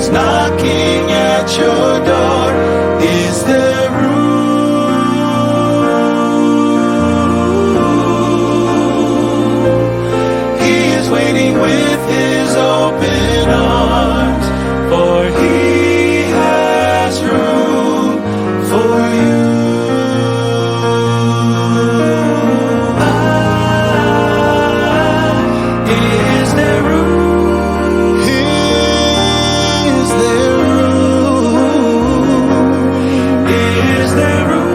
stands knocking at your door. Is there room? He is waiting with his open arms, for he has room for you. Is there room? Is there room? Is there room?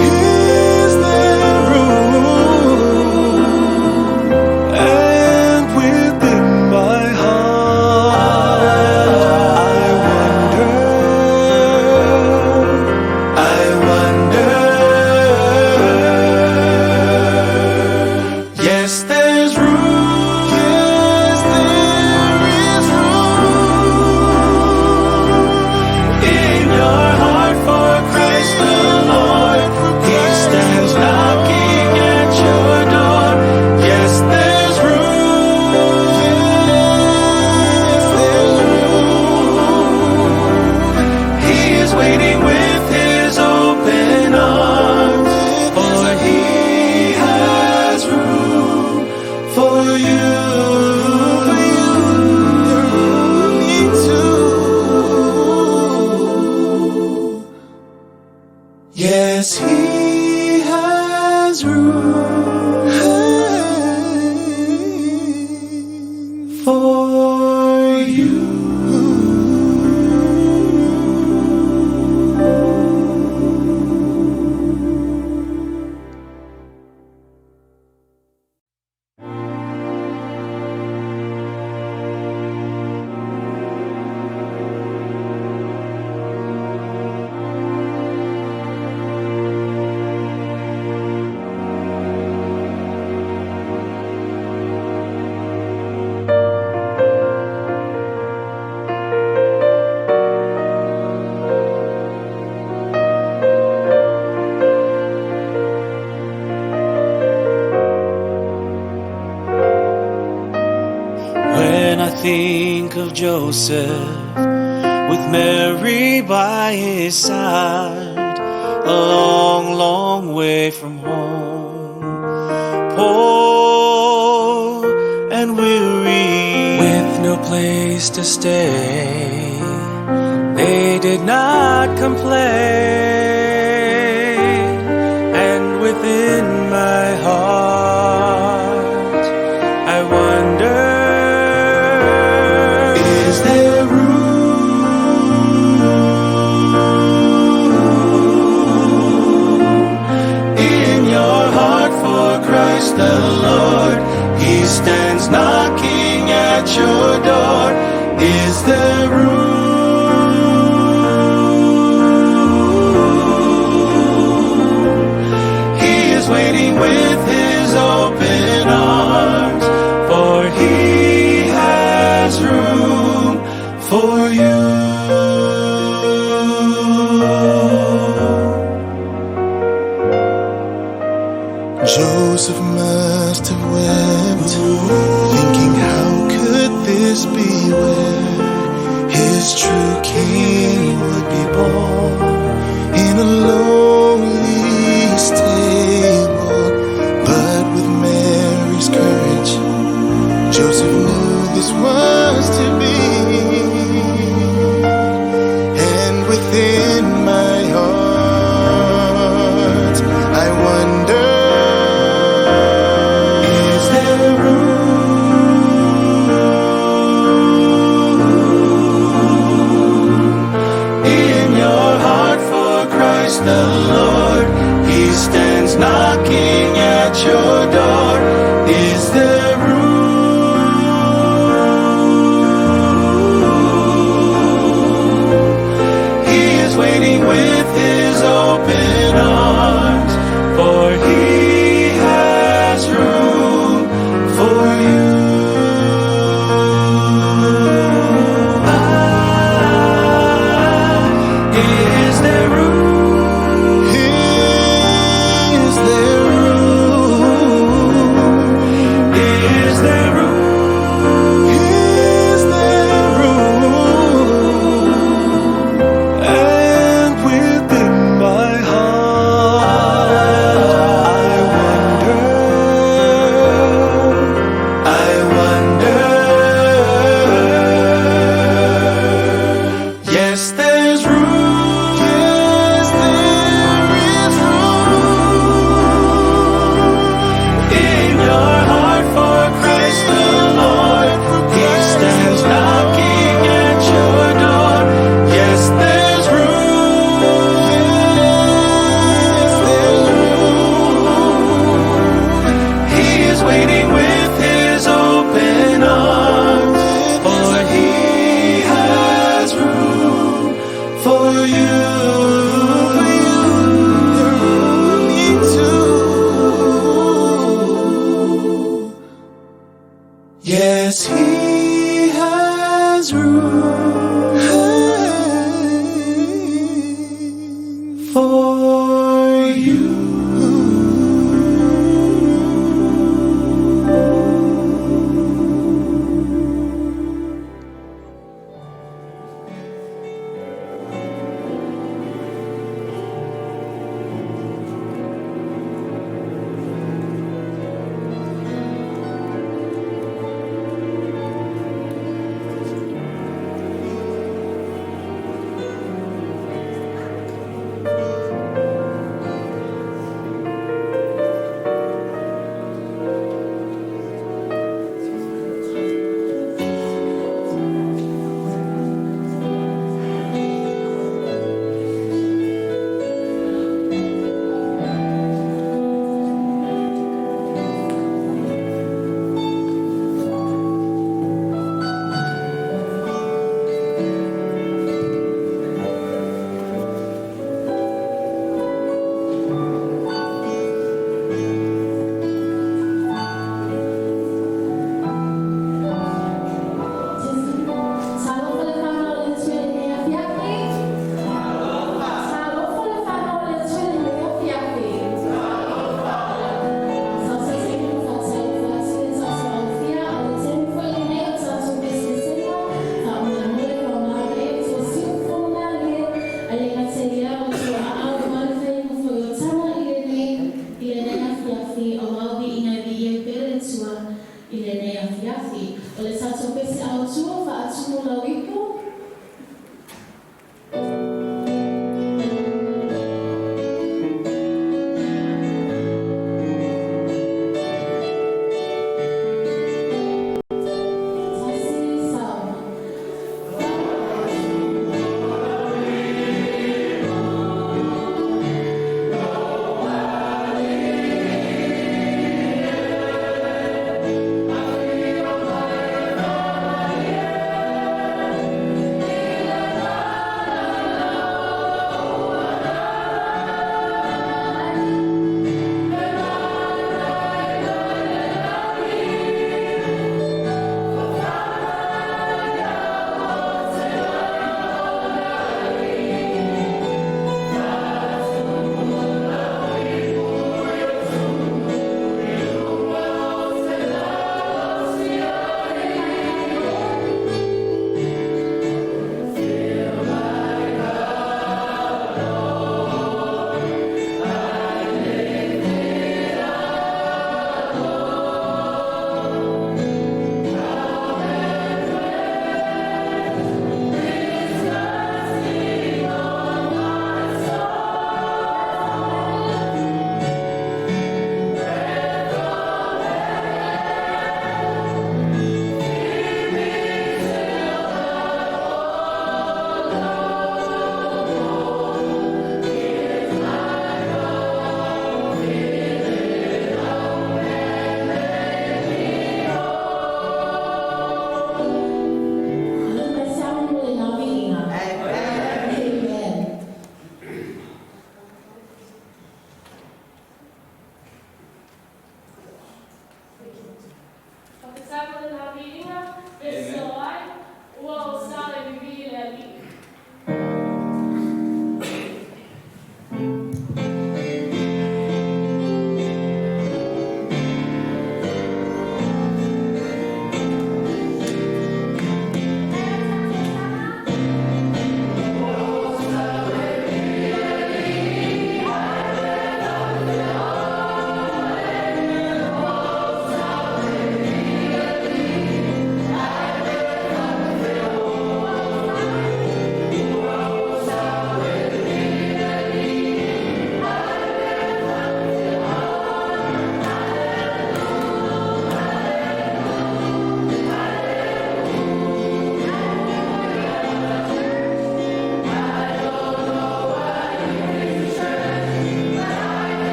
Is there room? And within my heart, I wonder. Yes, there's room. Yes, there is room in your heart for Christ the Lord. He stands knocking at your door. Yes, there's room. Yes, there's room. He is waiting with his open arms, for he has room for you. Me too. Yes, he has room for you. When I think of Joseph with Mary by his side, a long, long way from home, poor and weary, with no place to stay, they did not complain. And within my heart, I wonder, is there room in your heart for Christ the Lord? He stands knocking at your door. Is there room? He is waiting with his open arms, for he has room for you. Joseph must have wept, thinking how could this be where his true king would be born in a lowly stable. But with Mary's courage, Joseph knew this was to be. And within my heart, I wonder, is there room?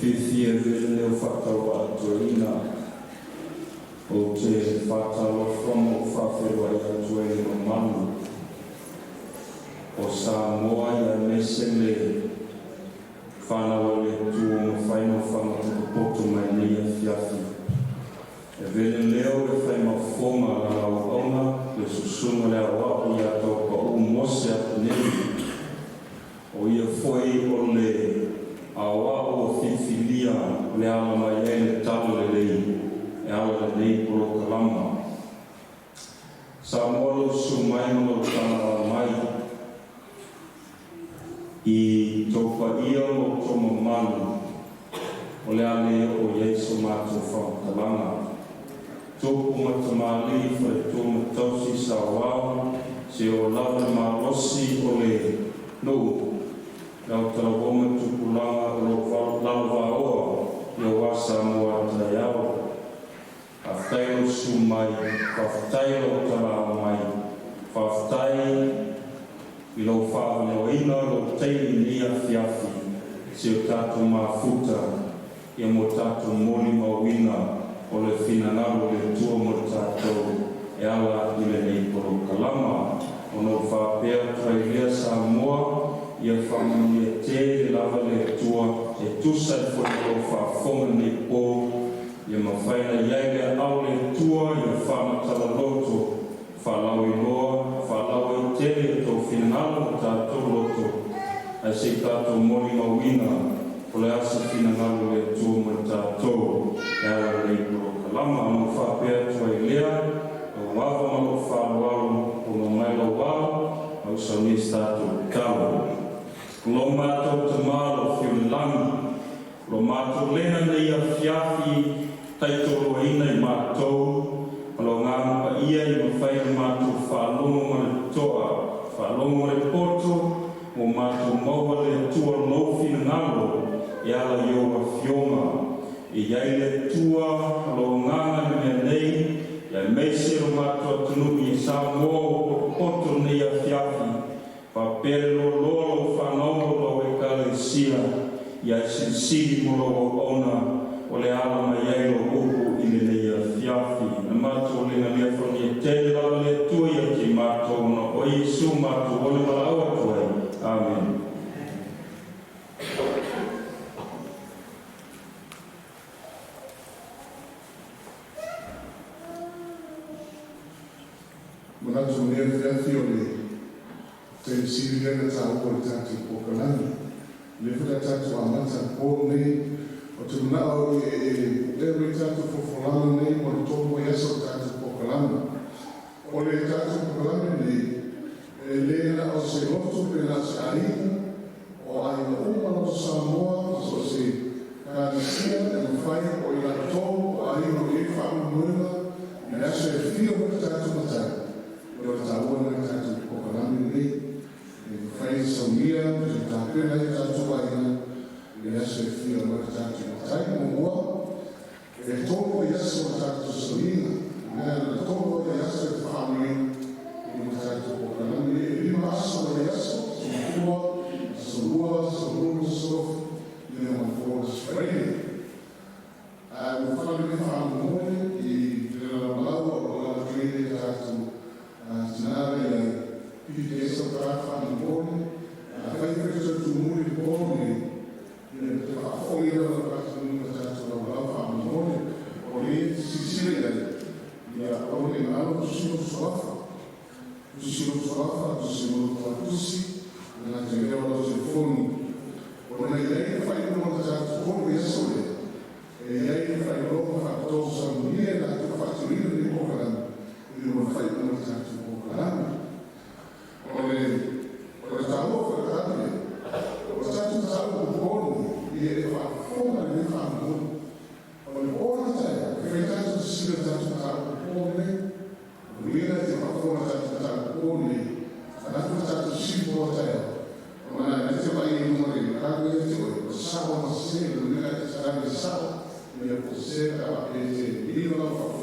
fifi e vele o whakatawa atuina o te whakatawa whomo whawhewa i atuina o manu o Samoa ia mesele whanawa le tuo ma whaino whamata poto mai nia fiafi e vele leo e whaima whonga la o auna le susuma le awa i ato pa u mose atu neri o ia foi o le awa o fifilia le ala mai e le talo le lei e ala le nei polo kalama Samoa lo sumai mo tana mai i topa ia o tomo manu o le ale o Yesu matu whakatalanga topu matamali whare tōma tausi sa wau se o lawa marosi o le no lau tarawoma tupulanga o lo lawa oa i o wasa moa tayao whaftailo sumai whaftailo tala mai whaftai i lo whaaneo lo teini nia fiafi se o tatu mafuta i mo tatu moli mawina o le finangalo le tua mo tatou e ala i le nei poro kalama o no whapea trailea Samoa i a whamani e te le lava le tua e tusa i whanau whafonga nei pō i a mawhaina iai le au le tua i a whamatala loto whalau i loa whalau i te le tō finangalo tatou loto a se tatou moli mawina o le asa finangalo le tua mo tatou e ala nei poro kalama o no whapea trailea o wawa malo whalualo o no mailo wao au sauni stato kalo lo mato te malo fiulangi lo mato lena nei a fiafi taitoro ina i matou lo ngama ia i mawhai mato whalongo ma le toa whalongo le poto o mato maua le tua lo finangalo e ala i o fionga e iai le tua lo nganga ni nei ia meise o mato atunumi e Samoa o poto nei a fiafi papere lo lolo whanau lo e kalesia ia sensiri mo lo ona o le ala mai ai lo upu i le nei a fiafi na mato le na lia whani e te lala le tua ia ki mato no o Yesu mato o le malaua tuai. Amen. Manatu mea fiafi o le te siri lena ta upo le tatu pokalani. Le futa tatu amata po nei o te mnao e lewe tatu fofolana nei mo le tomo yaso tatu pokalani. O le tatu pokalani nei lena o se lotu pena se aina o aina uma no Samoa so se kanisia e mwhai o ila tomo o aina o e whamu mwena e aso e fio mo le tatu matari. O taua na tatu pokalani nei e whai saumia e tāpena e tatu aina e aso e fia ma tatu matai mo mua e tomo i aso ma tatu saumia e tomo i aso e whamui i ma tatu pokalani e lima aso i aso so i le mafora spraini mo whanau me whamui i le malau o la kere tatu Tinara ia piti esa prafa no bone, a fai festa tu muri bone, e te fa foi da prafa no tato da prafa no bone, o le Sicilia ia o le malo do sino sofa, do sino tusi, na te leva do telefone, o na ideia fai no tato como isso e aí fai no fa to sangue na tu faturina de boca e não fai no tato o talo foi rápido. O status talo bom e ele fala como ele fala bom. O ora tá, que fez tanto se ele tanto talo bom né. O líder tem uma forma tanto talo bom né. Na tanto se bom tá. Mas ele vai ir no meio, cada vez que o sábado cedo, ele vai estar no sábado, e a você a ele não vai falar.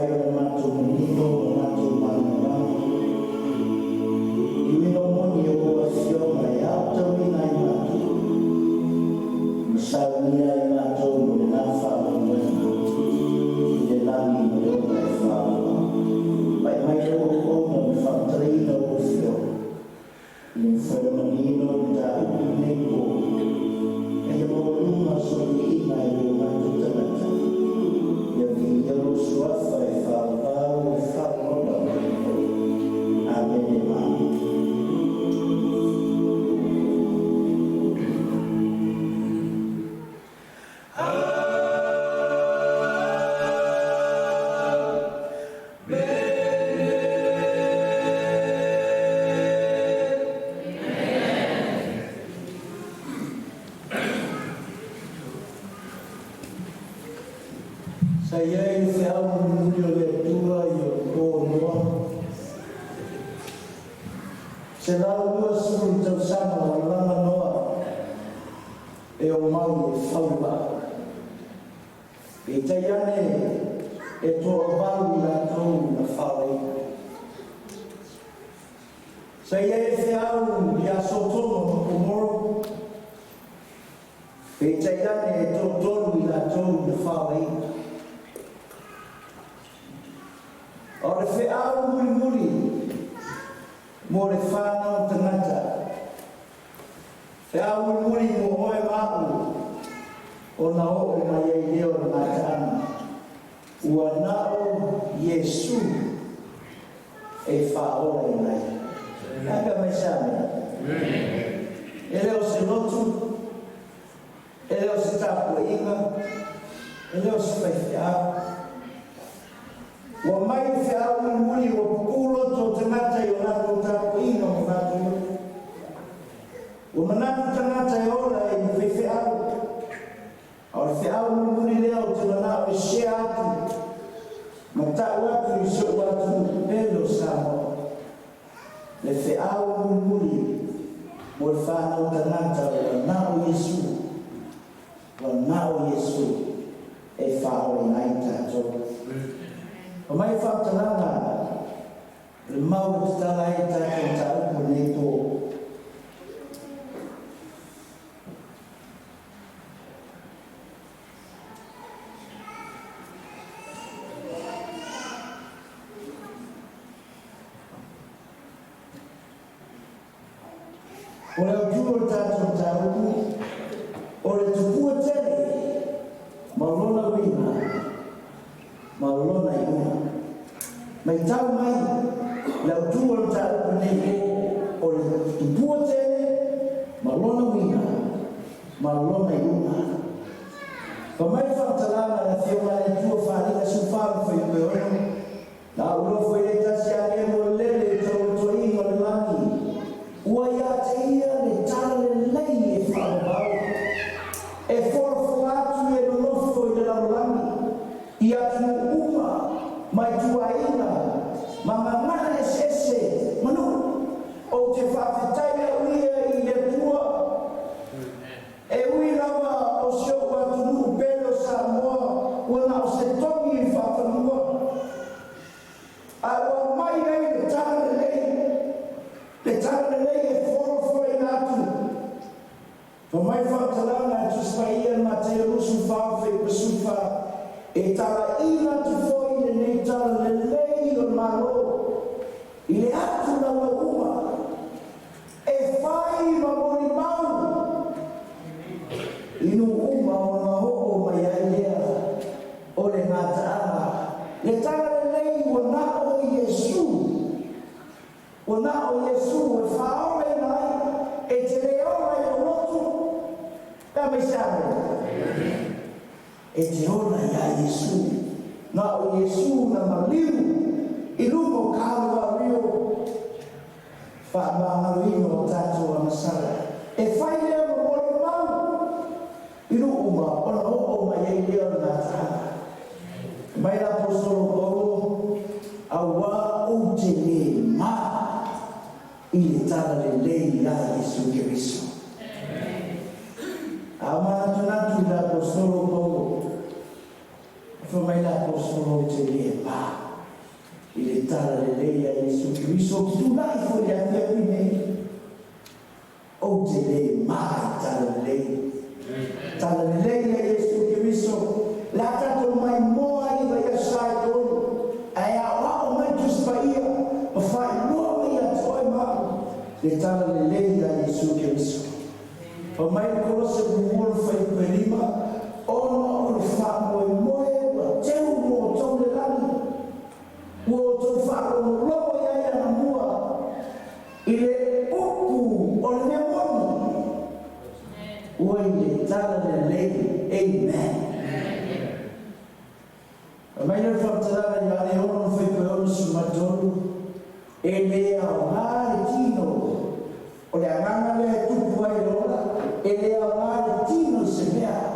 fai o mato menino, o mato manamano. Iwi no moni o a fiona e auta wina I mato. Masaunia I mato mo le nafa o mwena. I le langi mo le ona e whaua. Pai mai o ona me whautareina o fiona. I le whamanino ni ta upi neko. E mo luma so ni ina I le mato tanata. Ia vi yaro suafa e whaupau e whaunona. Amen e mami. Saya ini saya menunjuk tua yang kono. Selalu suruh bersama orang Noah. Mau faula. Itayane itu baru tu na faula. Saya tahu dia sotomo umur. Itayane itu baru tu na faula. Ora feau muri mo le whanau tangata. Feau muri mo hoe mau o na o mai ei leo na ngata ua nao Yesu e whaola I nai. Naka mai same. E leo se lotu, e leo se tapu inga, e leo se whaiwhiau. Wa mai se au muri o pulo to tangata I ona to tapu ino mo natu. O manatu tangata I ora I fe au. Au fe au muri leo te mana o she atu. Ma ta watu I so watu pelo samo. Le fe au muri mo fa no tangata o na o Yesu. Wa na o Yesu e fa o naita to. O mai whaatalanga, le mau te tala e tātou taupu nei tō. O leo tūro tātou taupu, o le tupua tele, maulona wina, maulona I una. Mai tau mai, lau tua tau nei o le tupua tele, malona wina, malona I una. Ka mai whaatalanga na whiona le tua whanina suwharu whai koe ono, na uro whai le tasi ane mo lele tau to inga le langi. Ua ia te ia le tala le lei e whaabau. E whorofo atu e lofo I le langi. Ia tu uma, mai tuaina, mamamana e sese, manu, o te whawhetaia uia I le tua. E ui rawa o sio watunu pelo sa moa, wana o se tongi I whawhanua. A ua mai rei le tara le lei e whorofo I nātu. Ka mai whaatalanga tu spaia ma te rusu whawhi pasufa, e tala ina tu foi le nei tala le lei o maro I le atu na la uma e whai ma mori mau inu uma o na hoko mai ailea o le ngata ama le tala le lei o na o Yesu e whaore nai e te reora I o lotu ka me same e te ora ia Yesu. Na o Yesu na maliu I lumo kāua rio whaamaharino o tātou a masara. E whai lea mo mori mau I luuma ona o mai ei leo na tāna. Mai la posolo polo a wā o te le mā I le tāna le lei a Yesu Kiriso. A mana tunatu la posolo polo Famai la apostolo te le pa. Il tala le lei a Gesù Cristo tu la fu ya te ne. O te le mai tala le lei. Tala le lei a Gesù Cristo. La tato mai moi va ya sai to. Ai a wa mai tu spaia. Ma fai moi ya toi ma. Le tala le lei a Gesù Cristo. Famai ko se mo fai perima. Ono fa moi teu mo tau le lani o tau whako lopo ia ia na mua i le upu o le moni ua i le tala le lei. Amen. A mai le whakatara i ane ono whaipe ono sumatonu e le au ngāre tino o le anganga le tupu ai rola e le au ngāre tino se mea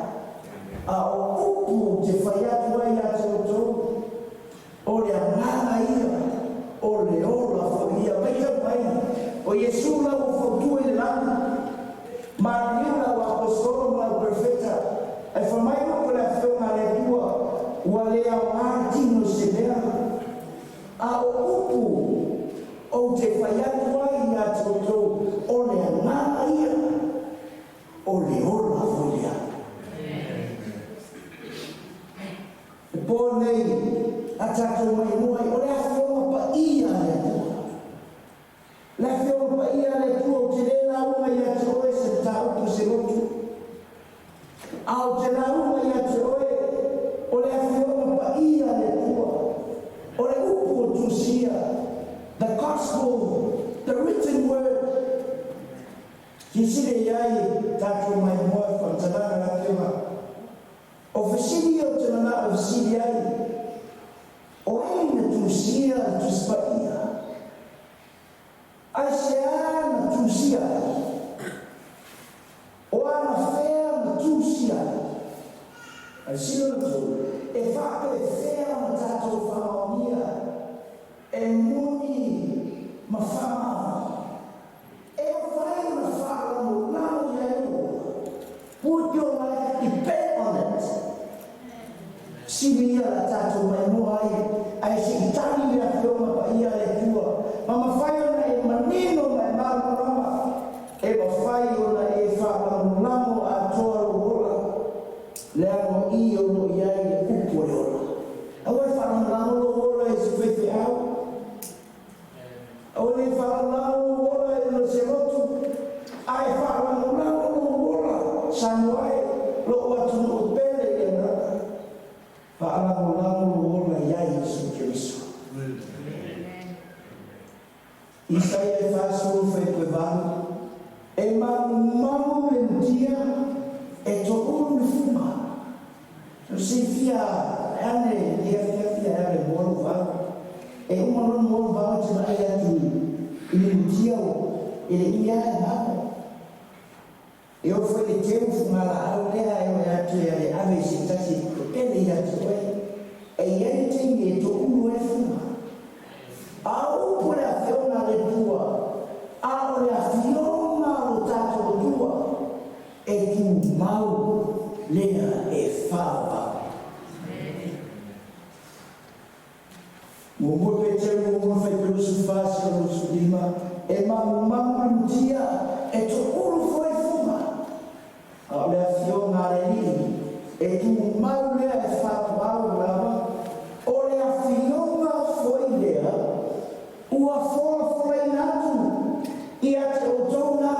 a o upu te whaiatu ai a tōtou o le anganga ia o le ola whaia meita mai o Iesu la o whautua i le lani ma niula o apostolo ma o perfeta e whamai o le whionga le tua ua le au ngā tino se mea a o upu o te whaiatu ai a tōtou o le anganga ia o le ola whaia. Pōnei, a tātou mai moai, o le awhionga pa ia le tua. Le awhionga pa ia le tua, o te le launga ia te oe se tāupu se rotu. A o te launga ia te oe, o le awhionga pa ia le tua. O le upu o tusia, the gospel, the written word. Kisire iai tātou mai moai, whantananga la tewa. O whasiri o te mana o whasiri ai, o eina tūsia tu spaia. Ai se ana tūsia ai. O ana whea na tūsia ai. Ai sino na tō, e whaka e whea na tātou whamaonia, e muni ma whamao. E o whai na whaka mo nao i eo. Put your life, depend on it. Siria la tātou mai moai, ai si tani le whionga pa ia le tua. Ma mawhai ona e manino mai marama, e mawhai ona e whakamulamo a toa rohola, le ango i ono iai le upo e ona. Au e whakamulamo rohola e se whewe au. Au e whakamulamo rohola e no se rotu, ai whakamulamo rohola, sanuai, lo atu no pele e naka. Whaalamu ora iai Jesu Kristo. Isaia e whāsuru whaipoe wānu, e mamu e mutia, e tō uru ni fuma. No se fia ane, fia ane moro wānu, e umaron moro wānu te mai atu i ni mutia o, e le ia e mamo. E o foi le teu fumala au lea e o atu e ave se tasi ele ia te oe, e iei te nge tō uru e fuma. A upu le a whionga le tua, a o le a whionga o tātou tua, e tu mau lea e whawa. Mo mo pe te mo mo fai pe usu whasi o usu lima, e mamu tia, e tō uru foi fuma. A o le a whionga le ni, e tu mau lea e whakawau lava, o le a whionga foi lea, ua whorafora inatu, i a te o tōna,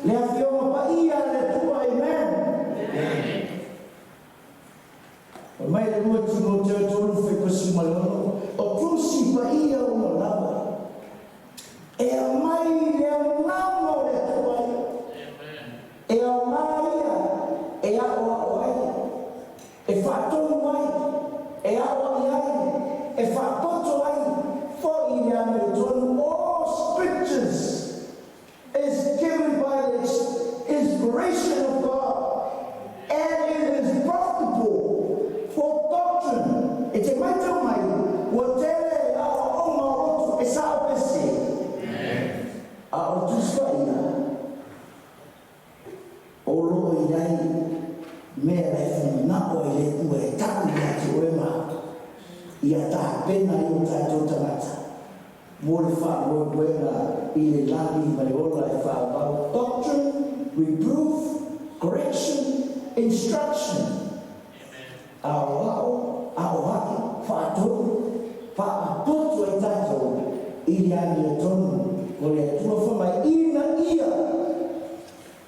le a whionga pa ia le tua, amen. O mai le rua tino te o tōnu whai pasi malono, o tūsi pa ia o ma lava, e a mai le a ngamo le tua, e a mai ia, e a oa ai, e whātonu ai, e awa i ai, e whāpoto ai, fo i le ame tonu. All scriptures is given by the inspiration of God, and it is profitable for doctrine. E te maitau mai, wa tere a o ma rotu e sa pese. A o tuswa ina, o loo i nei, mea e whanau e le ua e taku ia ki oe mā. Ia tā pena i o tātou tangata. Mō le whaoepoenga i le lani mai ola e whaabau. Doctrine, reproof, correction, instruction. Ao haki, whaatonu, whaapoto e tātou i le ani e tonu. O le atua whamai ina ia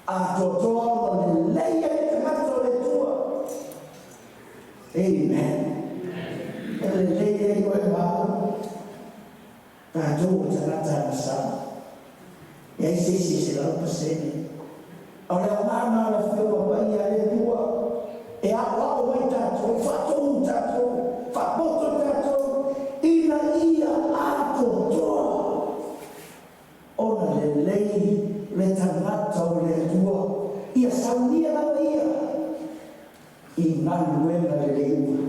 a totoa o le leia e tangata o le tua. Amen. E le leia e koe mao. Tātou o tangata na sama. E ai se lau pasene. O le amana la whio pai a le tua. E ao mai tātou, whatou tātou, whapoto tātou. Ina ia a totoa. Ona le lei le tangata o le tua. Ia saunia na ia. I ngā luenga le leua.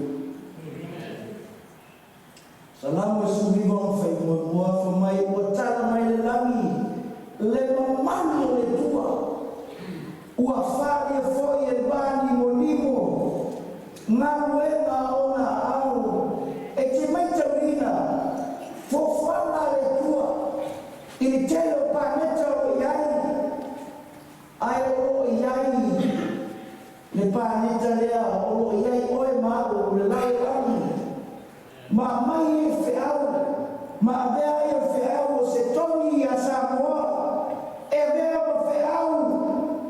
Salamu sumiwa whai mua whamai ua tala mai le langi. Le mamani o le tua. Ua whare foi e bani mo nimo. Ngā luenga ona au. E te maitaurina. Fofana le tua. I le telo pāneta o iai. Ai o iai. Le pāneta lea o iai oe mālo le lai langi. Ma mai e whiau. Ma vea e whiau o se tongi a Samoa. E vea o whiau.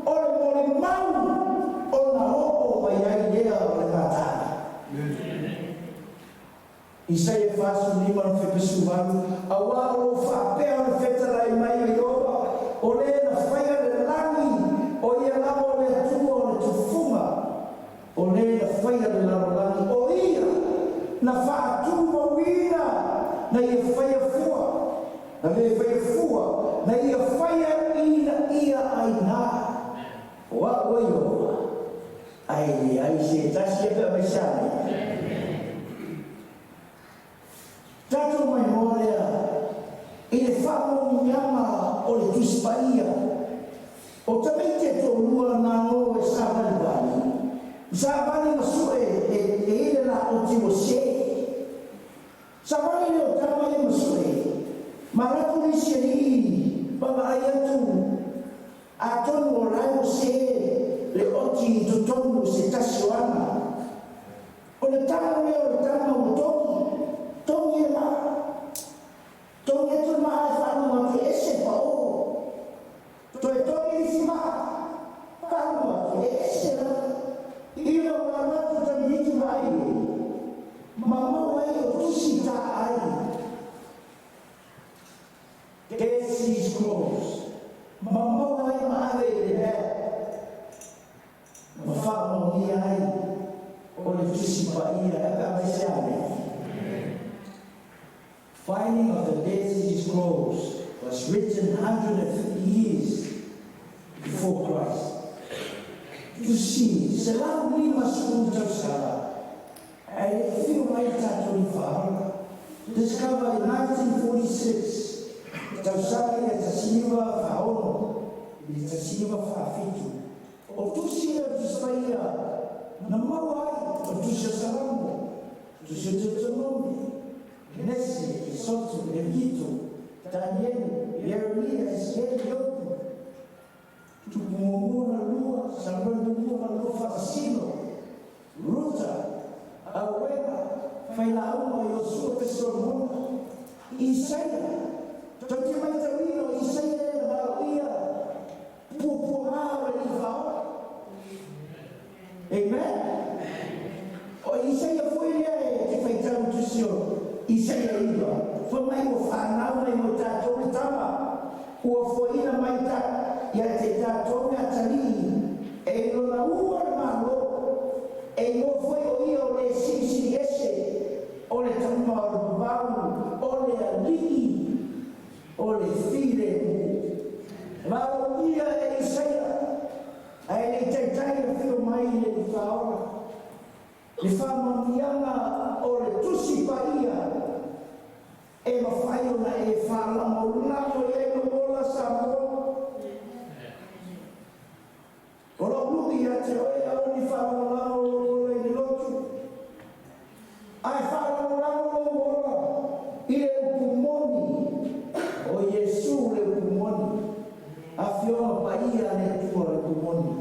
O le mori mau. O na hopo mai ai lea o le kātana. Isaia fasu lima no whepesu waru. A waro o whapea o le whetara i mai o ioa. O le na whaia le langi. O ia lama o le atua o le tufunga. O le na whaia le lama langi. O ia na whaatuma wina. Na ia whaia fua. Na le whaia fua. Na ia whaia ina ia aina. O a oi oa. Ai se tasi e pia mai sane. Tato mai morea, i le whamo nyama o le tuspaia. O tamete tō lua nā o e sāwani wani. Sāwani masue e ile la o tiwo se. Sāwani leo tamai masue. Maratu ni siri, baba ayatu. A tonu o raimu se, le oti to tonu se tasioana. O le tamo leo le tamo o toki. Tongi ma, tongi tu ma e whanu ma ki ese pa o. To e tongi isi ma, whanu ma ki ese na. Ino ma matu tangi hitu mai. Ma mau ai o tusi ta ai. Dead Sea Scrolls. Ma mau ai ma ave e le. Ma whanu ni ai. O le tusi pa ia e ka mai se ane. Finding of the Dead Sea Scrolls was written 150 years before Christ. You see, se la lima suunta sala, and if you write that to discovered in 1946, tausaka ya tasiniwa faono, ya tasiniwa faafitu. O tusia tuspaia, na mawai, o tusia salamu, tusia Deuteronomy, Genesis, Exodus, Levito, Daniel, Jeremias, Ezequiel, Tumumura Lua, Samuel Tumumura Lua Fasino, Ruta, Awena, Failauma, Yosua, Tessalmona, Isaia, Tokimaitawino, Isaia, Maria, Pupurao, Elifao. Amen? O Isaia foi que feitão do Senhor. Isaia iba, foi mai o whanau mai mo tātou i tama. Ua foi ina mai tā, ia te tātou mea tali. E lona ua malo, e mo foi o ia o le sisi ese, o le tama o le bau, o le alii, o le file. Malo ia e Isaia, a ele te tai o fio mai le whaora. Le whamamianga o le tusi paia e mawhaiona e whalamoruna o e no mola sa mo. O lo luki a te oe au ni whamamona le tua le kumoni.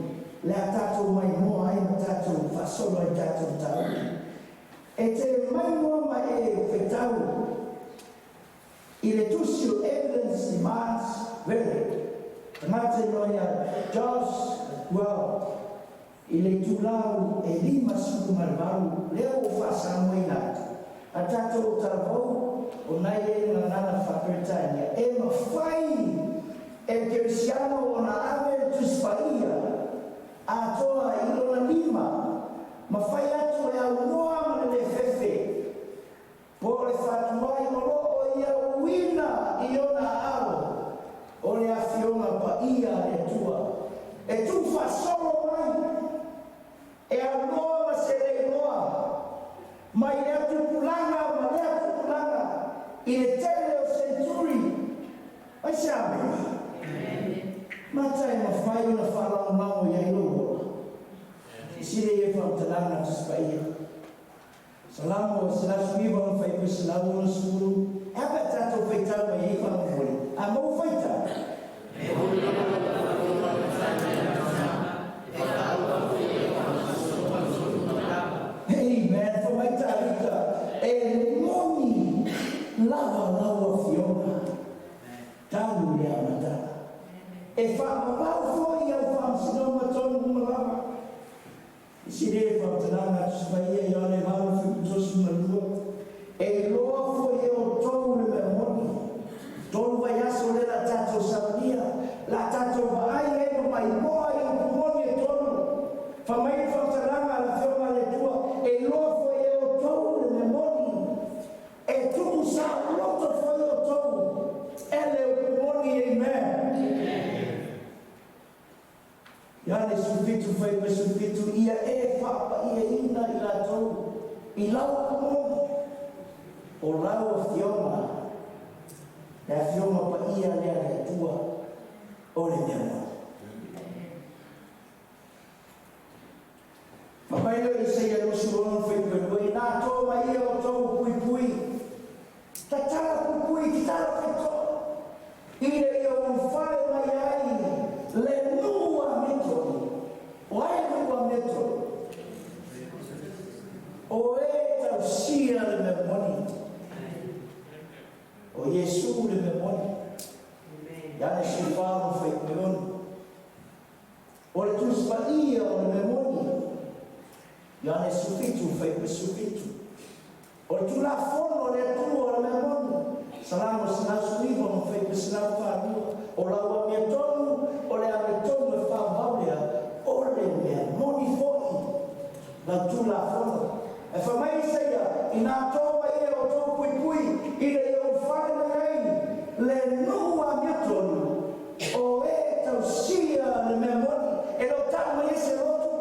Le atato mai moa ai matato fasolo ai tato tau. E te mai moa mai e whetau. I le tusio evidence demands very. Mate noia Josh, well, i le tulau e lima suku marbaru, leo ufasa moina. A tato o taravou, o nai e nana whakretania. E mawhai e kerisiano o na ame tuspaia. A toa i lona lima. Mawhai atu e au noa mana le fefe. Po le whatuai o loo i au wina i ona ao. O le awhionga pa ia le tua. E tu whasolo mai. E au noa ma se le noa. Mai le atu pulanga, ma le atu pulanga. I le tele o centuri. Ai se ame. Matai ma whai una wharau mau i ailoa. I sire e whautalanga tu spaia. Salamu o salasu iwa o whai pe salamu o suru. Eba tato whaitau mai e whau mwori. A mau whaitau. Amen. For my tarika. E moni lava fiona. Tau le amata. E whamau foi au whamsinoma tonu malawa. I sire e whautalanga tu spaia i ane mau whikutosu malua. E loa foi e o tonu le me moni. Tonu vai aso le la tato saudia. La tato vai e no mai moa i o moni e tonu. Whamai whautalanga la whioma le tua. E loa foi e o tonu le me moni. E tumu sa loto foi o tonu. Ele o moni e Iane sufitu foi pe sufitu ia e whapa ia ina i la tau. I lau kumo. O lau a whioma. Le a whioma pa ia lea le tua. O le mea. Mamailo i seia no surono foi pe rui. Nā tō mai ia o tau pui pui. Ta tala pui pui ki tala pe tō. Ire ia o whare mai ai. Le nua metro. O ai nua metro. O e tau sia le me moni. O Yesu le me moni. Iane si whāro whai peonu. O le tuspaia o le me moni. Iane sufitu whai pe sufitu. O le tula fono le tua o le me moni. Salamo sinasu iwa mo whai pe sinau whārua. O laua mea tonu, o le ame tonu e whāmaulea, o le mea moni foi. Na tula fono. E whamai seia, i nā tōma ia o tō pui pui, i le iau whare mai ai, le nua mea tonu, o e tau sia le mea moni, e lo tau mai ese lotu.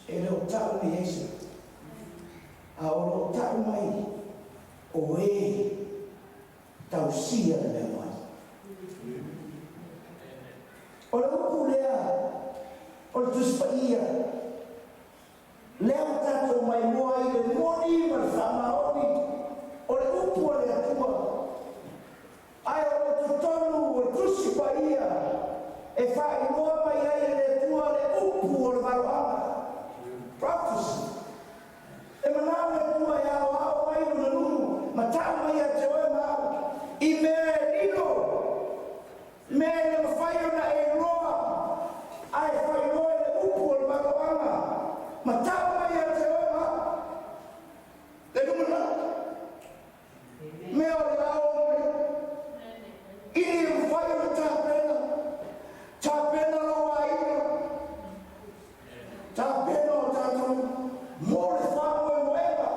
E lo tau mai ese. A o lo tau mai, o e tau sia le mea moni. O le upu lea, o le tuspaia, lea tato mai moa i le moni ma whamaoni, o le upu o le atua. Ai o le tutonu o le tuspaia, e whai moa mai ai le atua le upu o le varoanga. Prophecy. E manau le atua e ao ao mai una nunu, ma tau mai a te oe mau. I mea nino, mea le mawhai ona e roa, ai whai roa le upu o le varoanga. Ma tau mai a te oe mau. Le numana. Mea o le ao mai. Ini e mawhai ona tāpena. Tāpena loa ina. Tāpena o tātou. Mō le whāmoe moeba.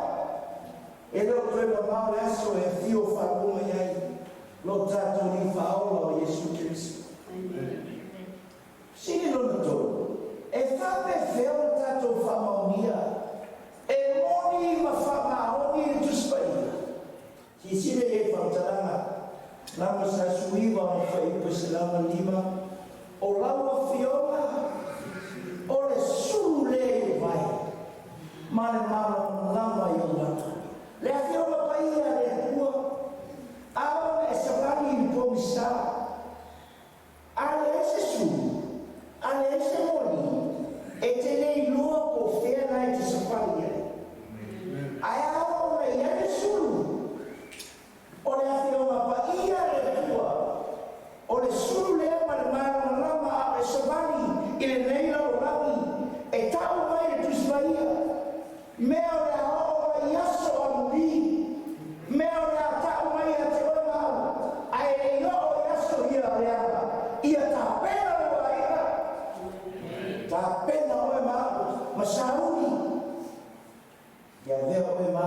E leo tuema mau le aso e fio whāmoe ai. Lo tātou ni whaola o Yesu Christo. Sini lona tō. E whape wheo tātou whamaonia. E moni ma whamaoni e tuspaia. Ki sine e whautaranga. Lama sa suiwa o whaipa se lama lima. O laua whiona. O le suru le e vai. Mane mama lama i o wata. Le a whiona paia le tua. Awa e sapani i pomisa. A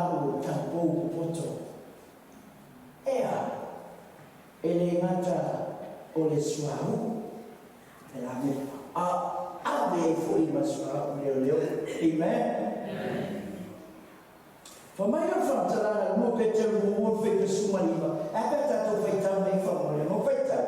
lau tampou poto. Ea, ele ngata o le suau, e la me ave foi ma suau leo. Amen. Famai o whaatara mo ke te ruo wheke sumariwa. Aka tato whaitau nei whamore mo whaitau.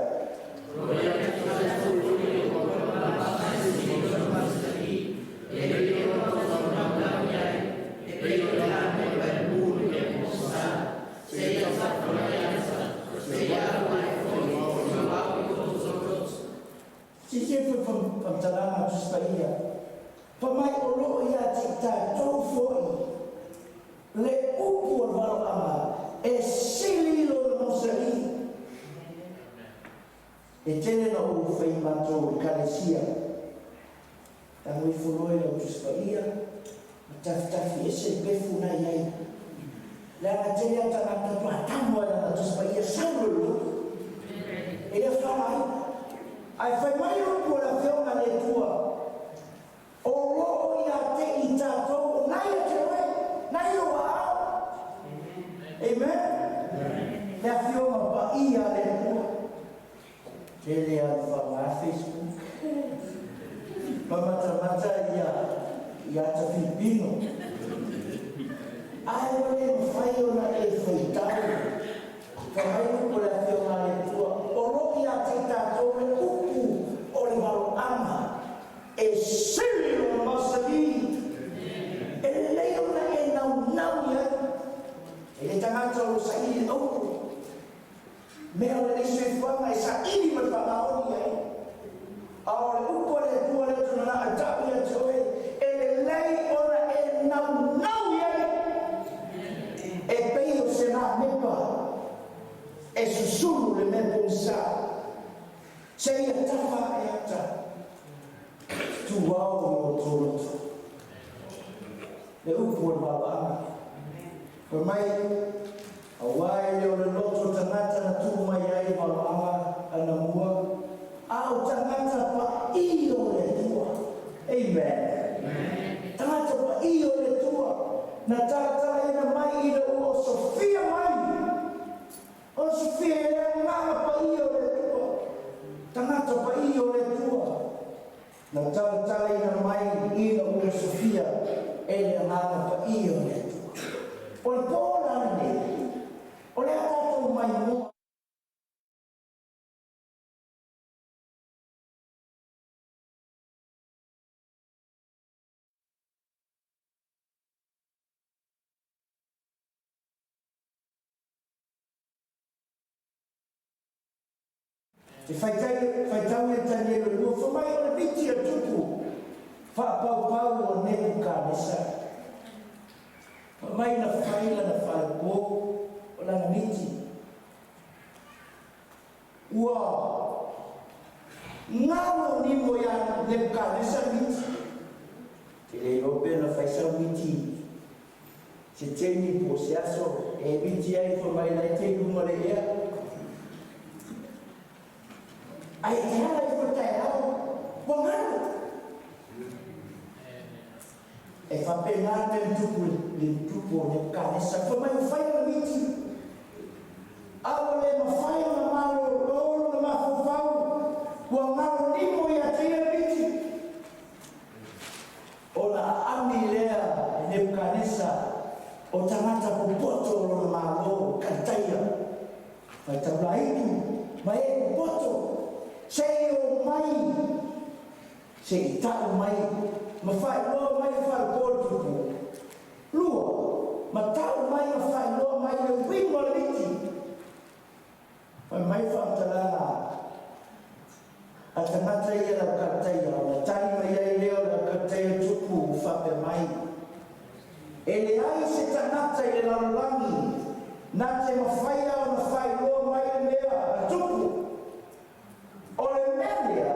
Si siempre pantala tus paia. Pamai olo ia tita tau foi. Le upu walo ama e sili lo no sali. E tene no u fei mato kalesia. Tango I fuloi lo tus paia. Tafi ese befu na iai. La tene tana tatu tamo na tus paia sangro. Ele fala ai fai mai o por a feona le tua. O lo ia te I tatou nai te we, nai o ao. Amen. Le feona pa ia le tua. Ele a fa Facebook. Mata ia ta Filipino. Ai le fai ona e fai tau. Fai o por a feona le tua. O lo ia te tatou le upu o le walo ama. E siri o masabi. E leo na e nau ia. E le tangata o sa ili au. Mea o le lesu whanga e sa ili ma whanga ia. A o le upo le tua le tunana a tapu ia toe. E le lei o na e nau ia. E pei o se nā mepa. E susuru le me ponsa. Se ia tafa e ata. Tu wau o tōroto. Le upu o wawanga. Ko mai, a wai leo le loto tangata na tu mai ai wawanga ana mua. Au tangata pa iyo le tua. Amen. Tangata pa iyo le tua. Na tala ina mai ina o Sofia mai. O Sofia ina nganga pa iyo le tua. Tangata pa iyo le tua. Na tala ina mai ina o Sofia ina nganga pa iyo le tua. O le pola ne. O le atato mai mo. Te whaitau e tani e rua, whamai o le biti a tupu, whapau o Nebukadnesa. Whamai na whaila na whaipō o lana miti. Ua, ngālo ni mo ia Nebukadnesa miti. Te leo pēna whaisau miti. Se teini po se aso, e miti ai whamai na te runga le ea. Ai te hala I whatai au, wangano. E whapena te tupu o Nebukadnesa, whamai o whai o miti. Awa le ma whai o na malo, lolo na mawhawhau, wangano nimo I a te miti. O na ami lea Nebukadnesa, o tangata pupoto o na malo, kantaia. Mai taula itu, mai e pupoto. Se o mai, se I tau mai, ma whai loa mai whai kōtupu. Lua, ma tau mai ma whai loa mai le wimo liti. Whai mai whantarana, a tangata ia la kataia, na tani mai ai leo la kataia tupu whape mai. E le ai se tangata I le lalangi, na te ma whai au na whai loa mai le mea, a tupu. O le melia,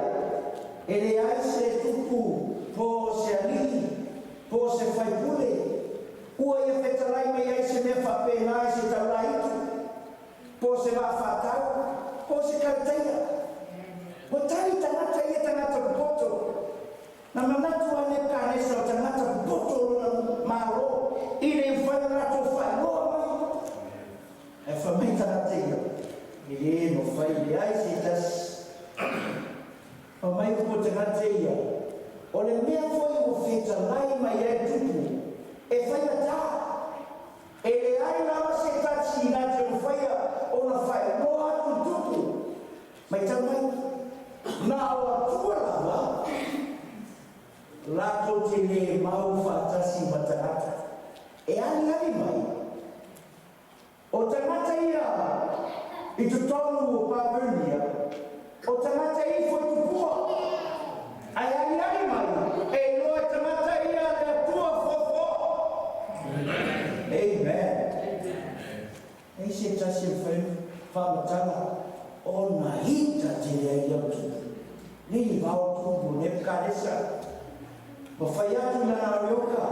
e le ai se tupu po se alii, po se whaipule. Ua ia whetarai mai ai se mea whapena ai se tauraitu. Po se maa whatau, po se karteia. O tari tangata ia tangata pupoto. Na manatu a Nebukadnesa o tangata pupoto na malo. I le whanarato Ye no fai le ai se tas. O mai ko te ngate ia. O le mea foi o feta lai mai e tupu. E fai na tā. E le ai lawa se tasi na te fai o na fai no atu tupu. Mai tamai. Na o atua lawa. Lato te le mau whaatasi matangata. E ani ani mai. O tangata ia. I tu tonu o Papunia. O tangata i foi tupua. Ai ani ani mai. E loa tangata ia le tua fofo. Amen. Ei se tasi whamatanga. O na hita te lea ia tupu. Nini vau tupu ne karesa. Mawhaiatu na arioka.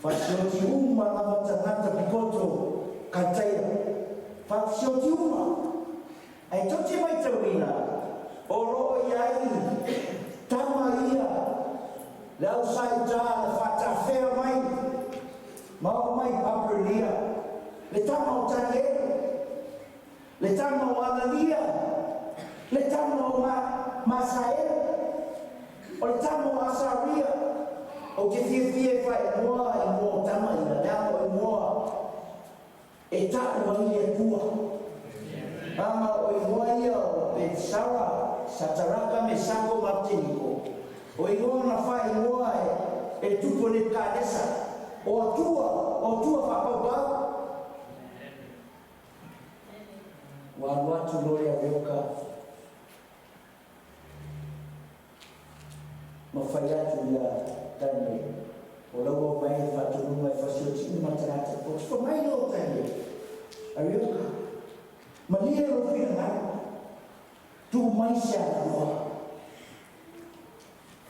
Whasioti uma na matangata pipoto kantaia. Whasioti uma. Ai toti mai tawina. O roa iai. Tama ia. Leo sai tā na whatawhea mai. Mao mai Papunia. Le tama o Takeru. Le tama o Anania. Le tama o Masael. O le tamo asaria, o te fie whai moa i moa tama i na nao i moa, e tāu ai e tua. Ama o i moa ia o Pensara, Sataraka me Sako Martiniko. O i moa na whai moa e tupo ne Kadesa. O tua whapapau. Watu loia reuka. Mawhaiatu ia tane. O laua mai whatununga e whasioti uma tarata. O tuko mai no tane. Arioka. Malia rofina ngai. Tu mai se atua.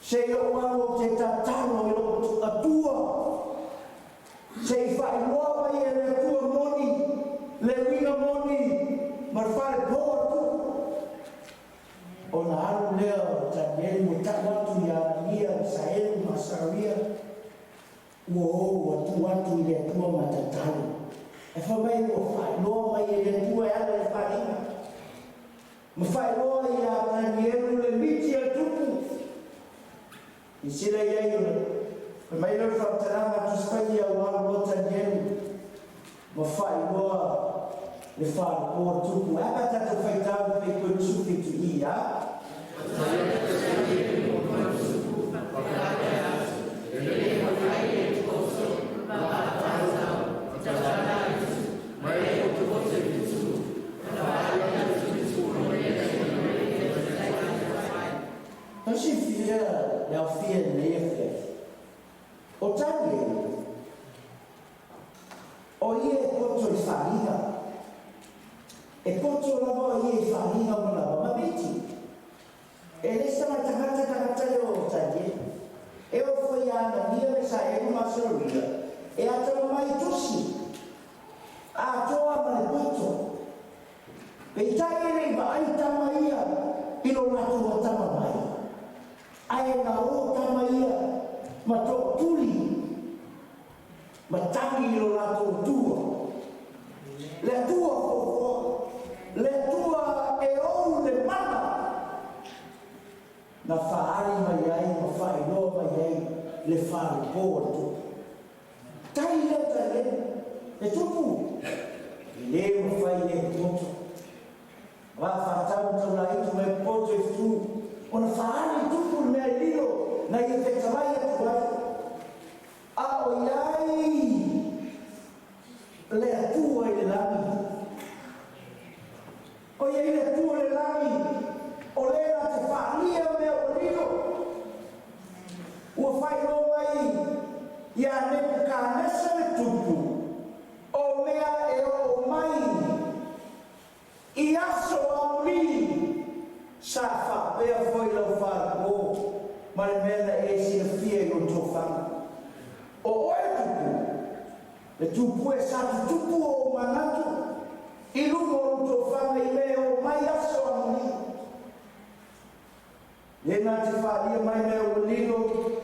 Se o alo te tatano i lo atua. Se i whainoa mai e le atua moni. Le wina moni. Marwhare poa tu. O na aru leo tanieri mo tāwatu ia Ania, Saelu, Masaria. Ua atu i le atua matatalu. E whamai o whainoa mai e le atua e ala e wharinga. Ma whainoa i a tanieru le miti a tupu. I sila iei o mai le whataranga tu spai a waru o tanieru. Ma whainoa le whainoa tupu. Aka tatu whaitau pe koe tupi tu ia. Tosi fia le fia neve. O tani o ie poto i faringa. E poto lava ie faringa mo lava mabiti. E le sama tangata o tani. E o foi Anania me Saelu Masaria. E atama mai tosi. A toa mai poto. Pe tai nei vai tama ia. Ilo lato o tama mai. Ai na o tama ia. Ma to tuli. Ma tangi ilo lato tua. Le tua fofo. Le tua e ou le mana. Na whaari mai ai, ma whainoa mai ai, le whaari pōa tu. Tai leo tai leo, e tupu. I leo ma whai e poto. Wa whaatau tau la itu mai poto e tu. O na whaari tupu mea lio, na i te tawai atu ai. A o iai, le atua i le lami. O iai le atua le lami. O lera te whaalia mea o rino. Ua whainoa ai, ia nepu ka nesa le tupu. O mea e o mai. I aso a uri. Sa whapea foi lau whaako. Mare mea e sina fia i o tō whanga. O oe tupu. Le tupu e sa tupu o manatu. I lungo o tō whanga i mea o mai aso a uri. E nā te whaalia mai mea o lino,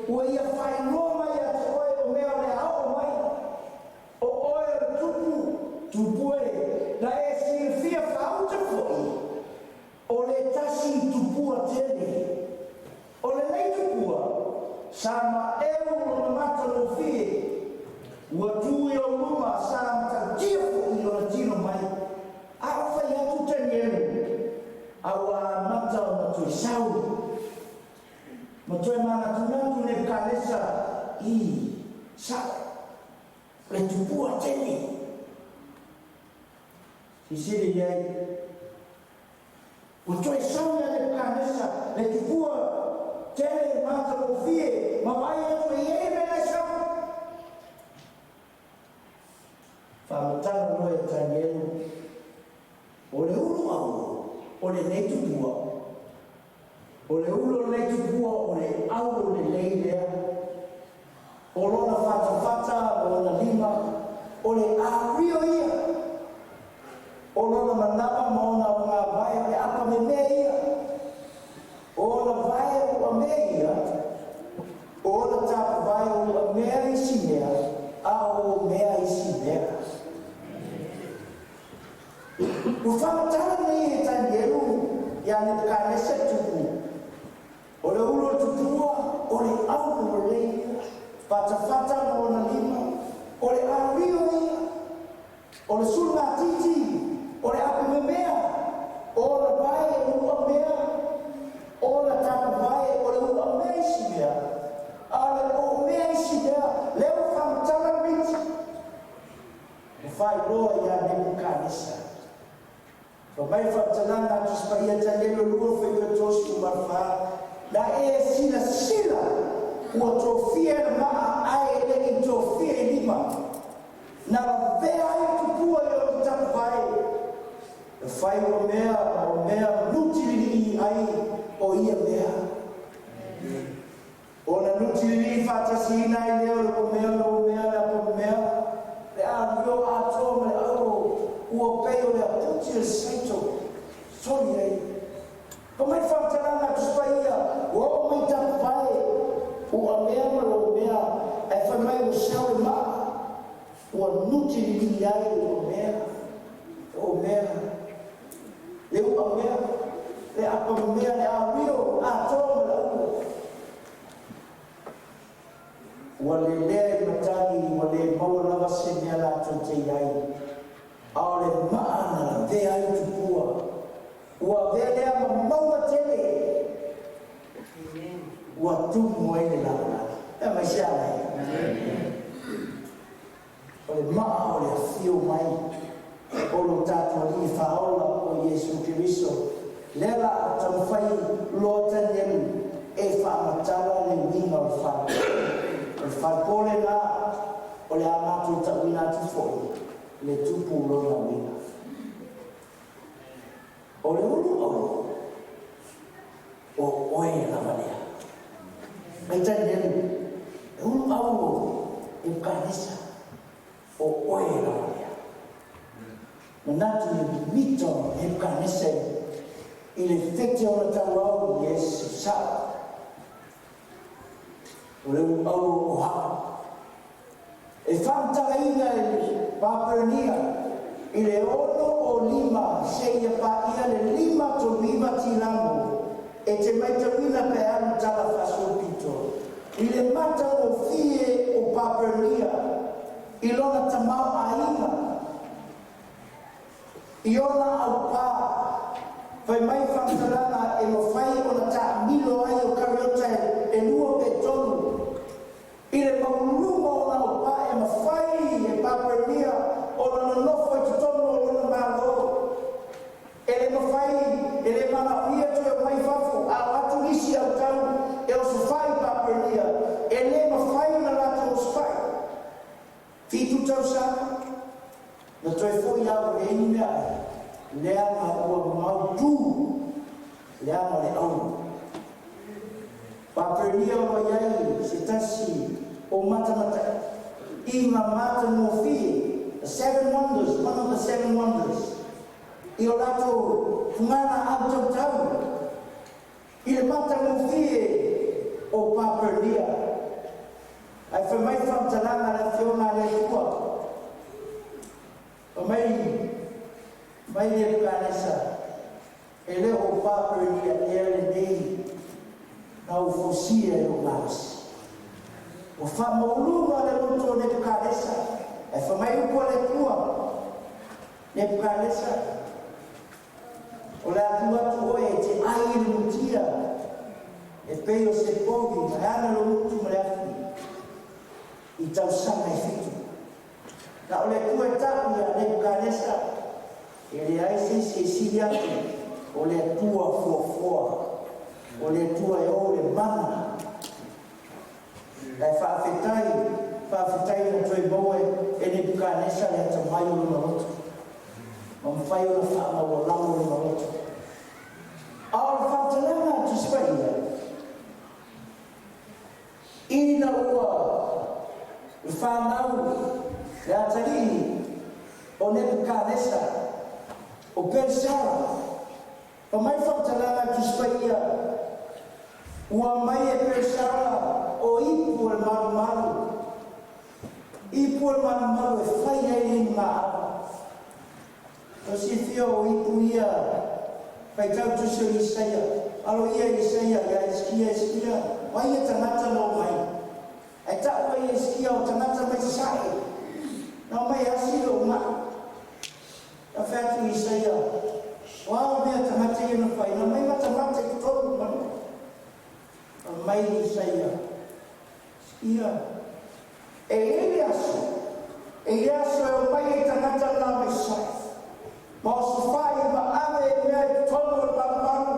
ua ia whainoa mai a te oe o mea le ao mai. O oe o tupu e, na e si fia wha tele. O le nei tupua, sama eu o mata no fie, ua tui o luma sama ta tifo i o tino mai, a whai atu tani elu, a wa mata o na tui sau, ma tui mana tunatu ne kalesa i sau, le tupua tele. Sisiri iai, o tui sau ya ne kalesa, le tupua tele mata o fie, ma vai atu i e mena sau. Whamatara noe tani elu, o le ulu au, o le nei tupua. O le ulu o nei tupua, o le au o le lei lea. O lona whata, o lona lima, o le ārio ia. O lona manama maona o ngā vai, o le apa me mea ia. O la vai o mea ia, o la tapa vai o mea isi mea, a o mea isi mea. O whamatara nei e tani elu, ia ne kalesa tupu. O le ulo tutua, o le au o le whata o na lima, o le ario ia, o le sulma titi, o le api me mea, o la vai e ua mea, o la tapa vai o le ua mea isi mea, a le o mea isi mea, leo whamatara miti. E whai roa ia ne kalesa. Mai whaatalanga atu spaia tanelo lua whaia tosi umarwha. La e sila ua tofia maa ai leki tofia lima. Na vea ai tupua i o tapu vai. E whai o mea nutilini ai o ia mea. O na nutilini whatasina i leo o mea le mea. Le a rio a tome au. Ua peo le aputi le saito, soli ei. Ko mai whaataranga tu spaia, o mai tapu vai, ua mea o mea, e whai mai o sawe maa, ua nuti li ai o mea. Le ua mea, le apa mea, le a rio, a tōma la ua. Ua le lea i matani, ua le maua lava se mea la tonte iai. Ao le maana la vea i tupua. Ua vea lea ma maua tele. Ua tumu ai le lana. E mai sea mai. O le maa o le afio mai. O lo tatua i whaola o Yesu Kiriso. Lela o tamwhai loa tanielu e whaamatara le winga o wha. O whakole la o le amatu tawina tufoi. Le tupu lona wina. O le ulu o oe la manea. Mai tani elu, e ulu au e kanisa o oe la manea. Manatu le mito e kanisa i le fete o na tau au Yesu sao. O le ulu au o hao. E whamtaraina e Papernia, i le ono o lima, se ia pa ia le lima to viva tilamu, e te maitawina pe anu tala faso pito. I le mata o fie o Papernia, i lona tamau aina, i ona au pa, vai mai whamtarana e mawhai o na ta milo ai o kariota e lua pe tonu. I le maulunga o na au pa e mawhai e Papernia, o na nofo e tutono o na malo. E le mawhai, e le mana uia tu e mai fafo, a watu nisi au tau, e o sofai Papernia, e le mawhai na lata o sofai. Fitu tau sana, na toi fo ia o e ine ai, lea ma ua mautu, lea ma le au. Papernia o iai, se tasi, o matamata, i mata no fie, the 7 wonders, one of the 7 wonders. I o lato fungana abtau tau, i le mata no fie o Papernia. Ai whai mai whamtalanga la whiona le kua. Mai le kanesa, e le o Papernia e le nei, na ufosia o nasi. O whamaulunga le loto Nebukadnesa, e whamai upo le tua Nebukadnesa. O le atua tu oe te ai mutia, e peo se pogi, na ana lo mutu mreafi, i tau sanga e fitu. Na o le tua tapu ya Nebukadnesa, e le aise se sili atu, o le tua fuafoa, o le tua e o le mana. Lai whaafetai na toi moe e Nebukadnesa le ata mai o luna roto. Ma mwhai o na whaama o lau o luna roto. Aora whaatalanga tu spaia. Ina ua i whanau le atari o Nebukadnesa o Belsara. Pa mai whaatalanga tu spaia ua mai e Belsara o ipu e maru. Ipu e maru e whai ai ni maa. O si whio o ipu ia, pai tau tusi o Isaia. Alo ia Isaia, ia eskia. Wai e tangata no mai. Ai tau wai eskia o tangata mai sae. No mai asi o ma. A whatu Isaia. Wao mea tangata ia na whai. No mai matamata i tolu manu. Mai Isaia. Ia, Eliasu e o mai e tangata la me sai. Ma o su fai ma ave e mea i tono la manu,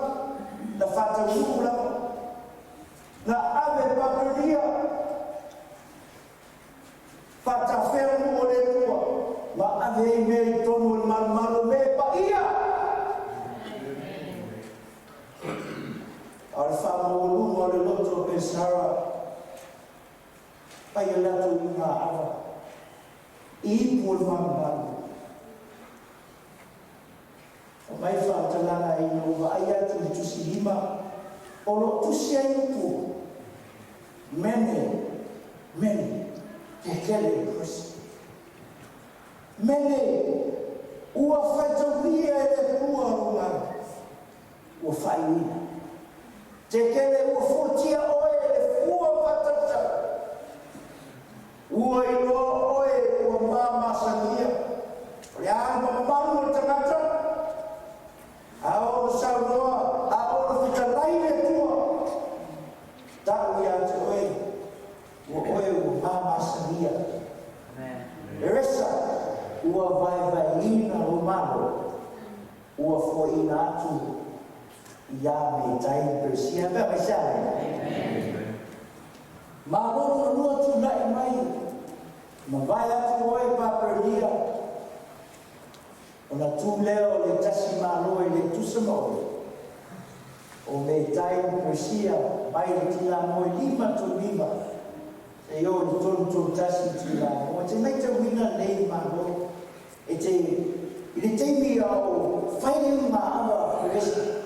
na fata ula, na ave Babilonia, fata fermu o le tua, ma ave e mea i tono la manu me pa ia. Al famo lungo le loto Belsara, pai la tu ina awa I pul mambalu o mai fa talana I no va ia tu silima o lo tu sia pu mene te kele kos mene ua fatoria e ua runga o faina te kele ua fotia oe e ua patata ua ilo oe ua mama sangia le ama mamu tangata ao saunoa ao fitalaine tua tau ia te oe ua mama sangia Eresa ua vai ina o malo ua foina atu ia me tai persia pe mai sai ma no no tu lai mai ma vai atu oe pa perdia ona tu leo le tasi malo e le tu samo o me tai persia mai le tila mo lima tu lima e yo le ton tasi tila o te mai te wina nei malo e te ile te mi o fai ma ava persia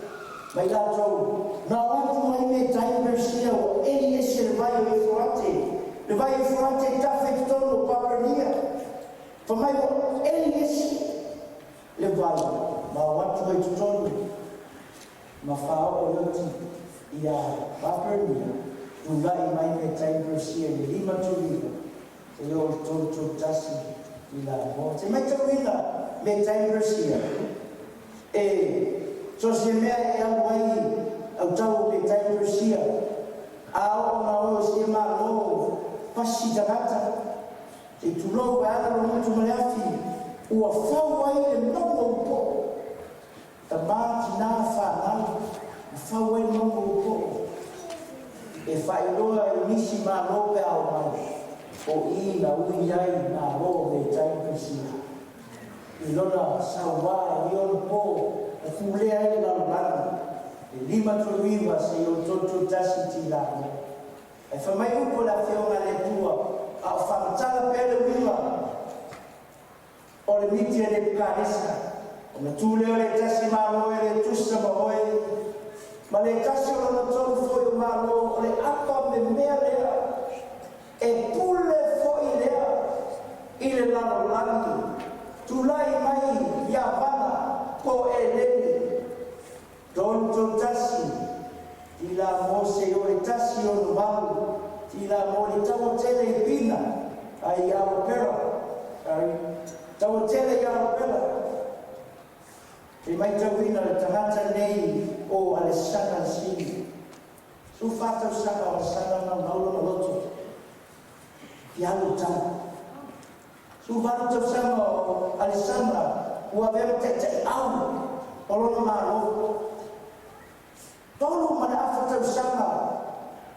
mai la tro na watu mai me tai persia o ele ese vai o forte le vai o forte ta fectono papernia fa mai o ele ese le vai ma watu mai tono ma fa o loti ia papernia tu lai mai me tai persia le lima tu lima e yo to tasi ila mo te mai te wina me tai persia e so se mea e awai au tau me tai persia ao na o se ma lo pasi tagata e tu lo ana lo mutu maleafi ua fau ai le nomo po ta mati na fa na fau ai nomo po e fai loa e nisi ma lo pe au mai o I na ui ai na lo me tai persia I lona sawa I on po e fulea e la lana e lima tuiva se io toto tasi ti la e fa mai upo la fiona le tua a fantala pele wiva o le miti e le kanesa o na tule o le tasi malo e le tusa mahoe ma le tasi o na tolu foi o malo o le apa me mea lea e pule foi lea I le lano lani tulai mai ia vana ko e leni don tasi tila mo se o le tasi o no malu, tila mo le tau tele pina, ai au pera, ai tau tele au pera. E mai tauina le tangata nei o Alessandra Sini. Su fatau saka o Alessandra na maula na loto. Ki alu tau. Su fatau saka o Alessandra ua vero te au o lona maro. Tolu mana afatau saka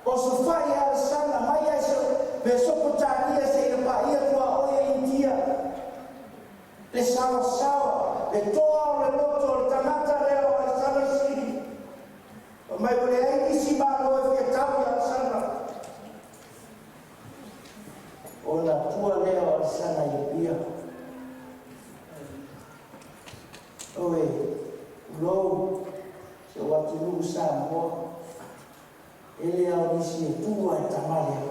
o su fai Alessandra mai ai so besopo tania se ina pa ia tua oia intia. Le sawa le toa le loto le tangata leo a sana siri o mai ole ai isi malo e tau ya sana o na tua leo a sana ia pia oe lo se watu lu sa mo ele au isi tua e tamalia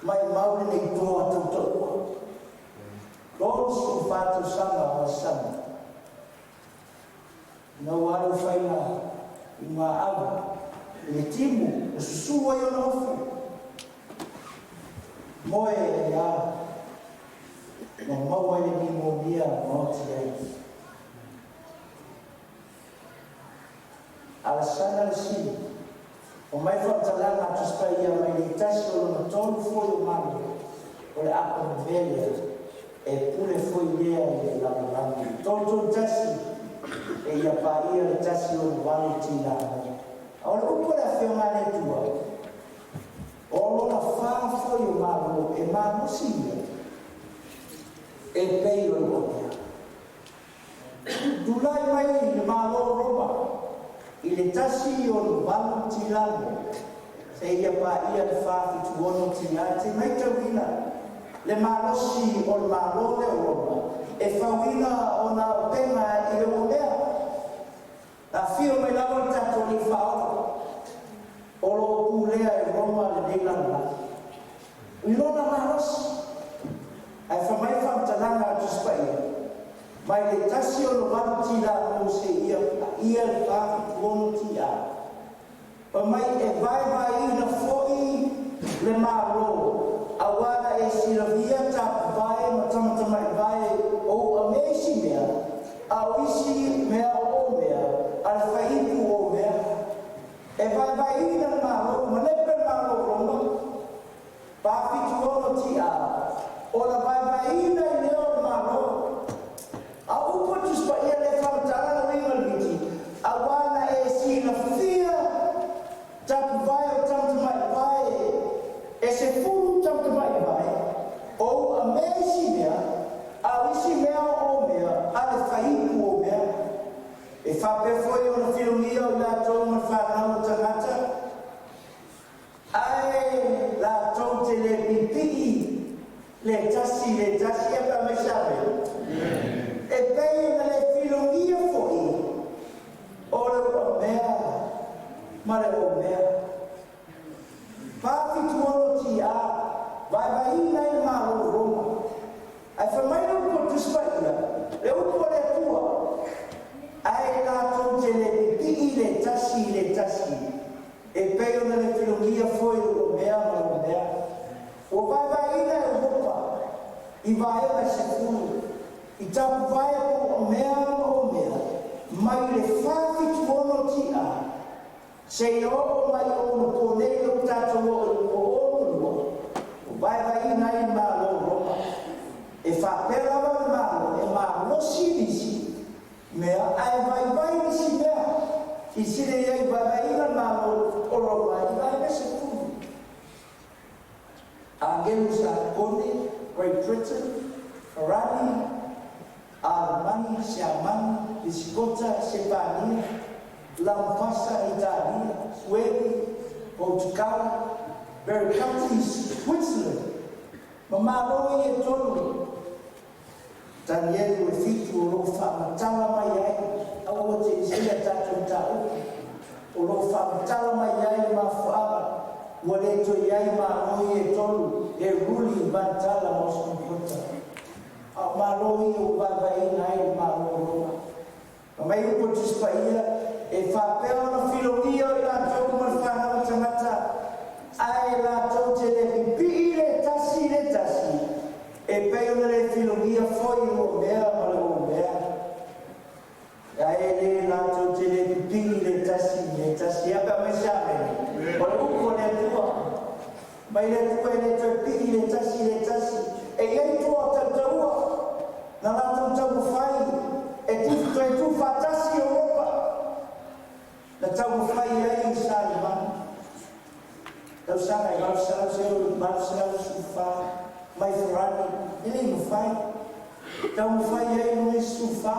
mai maule ne toa tau Lord su fatu sama o sama. Na waru faina ima agu le timu susu wa yo nofu. Moe ya no mawa ni mo dia mo tia. Alasana si o mai fatalanga tuspa ia mai tasho no tonu fo yo mano. Ole ako velia e pure foi lea e lamulangi. Tonto tasi e ia paia le tasi o wale tina. Aole upo la whiongane tua. O lona wha foi o maru e maru singa. E pei o lopia. Dulai mai le maru roma. I le tasi o wale tina. Se ia paia le wha fituono tina. Te mai tawina. Le malosi o le malo le Roma e fawina o na pena i le omea a fio me lava tato ni fao o lo pulea e Roma le neilanga i lona malosi ai famai famtalanga tu spaia mai le tasi o lo vanti la mo se ia le fafi tuono ti a pa mai e vai na foi le malo awana e silavia ta vai matama vai o amesi mea a isi mea o mea al faipu o mea e vai na malo manepe malo roma pa fituono ti a o la vai na leo malo a upo tuspa ia le famtala na winga biti awana e silavia ta vai o tamta vai e se fu tamta vai o amesi mea a isi mea o mea a le faipu o mea e fa pe foi o na filomia o la toma whanau tangata ai la tau te le pipi le tasi e pa me sabe e pei na le filomia foi o le mea ma le o mea Papi tuono ti a vai na il malo Roma ai fa mai non posso sbagliare le upo le tua ai la tonte le tasi e poi nelle filologia foi o mea o vai na Europa i vai na sicuro i tapu vai o mea mai le fati tuono ti a sei o mai o no pone lo tato o vai na il malo Roma e fa per la malo e ma lo si me ai vai si mea i si le vai na malo o Roma i vai na sicuro Angelusa Conde Great Britain Ferrari Armani Siamani Viscota Spagna Lampasa Italia Sweden Portugal very countries Switzerland Mamalo e tolu Daniel e fitu o fa matala mai ai au te sia tatu tau o fa matala mai ai ma fa wale to yai ma no e tolu e ruli matala mos computer a malo e o vai nai ma no mai o potis paia e whapea na filongia i la tau marwhana o tangata ai la tau te le pipi le tasi e peo na le filongia foi o mea ma le o mea ai le la tau te le pipi le tasi apa me same o le uko le tua mai le tua le tau pipi le tasi e iei tua tautaua na la tau whai e tu fatasi Europa na tau whai ai i Salman tau sanga i Marsala seu Marsala sufa mai Ferrari ele no whai tau whai ai no i sufa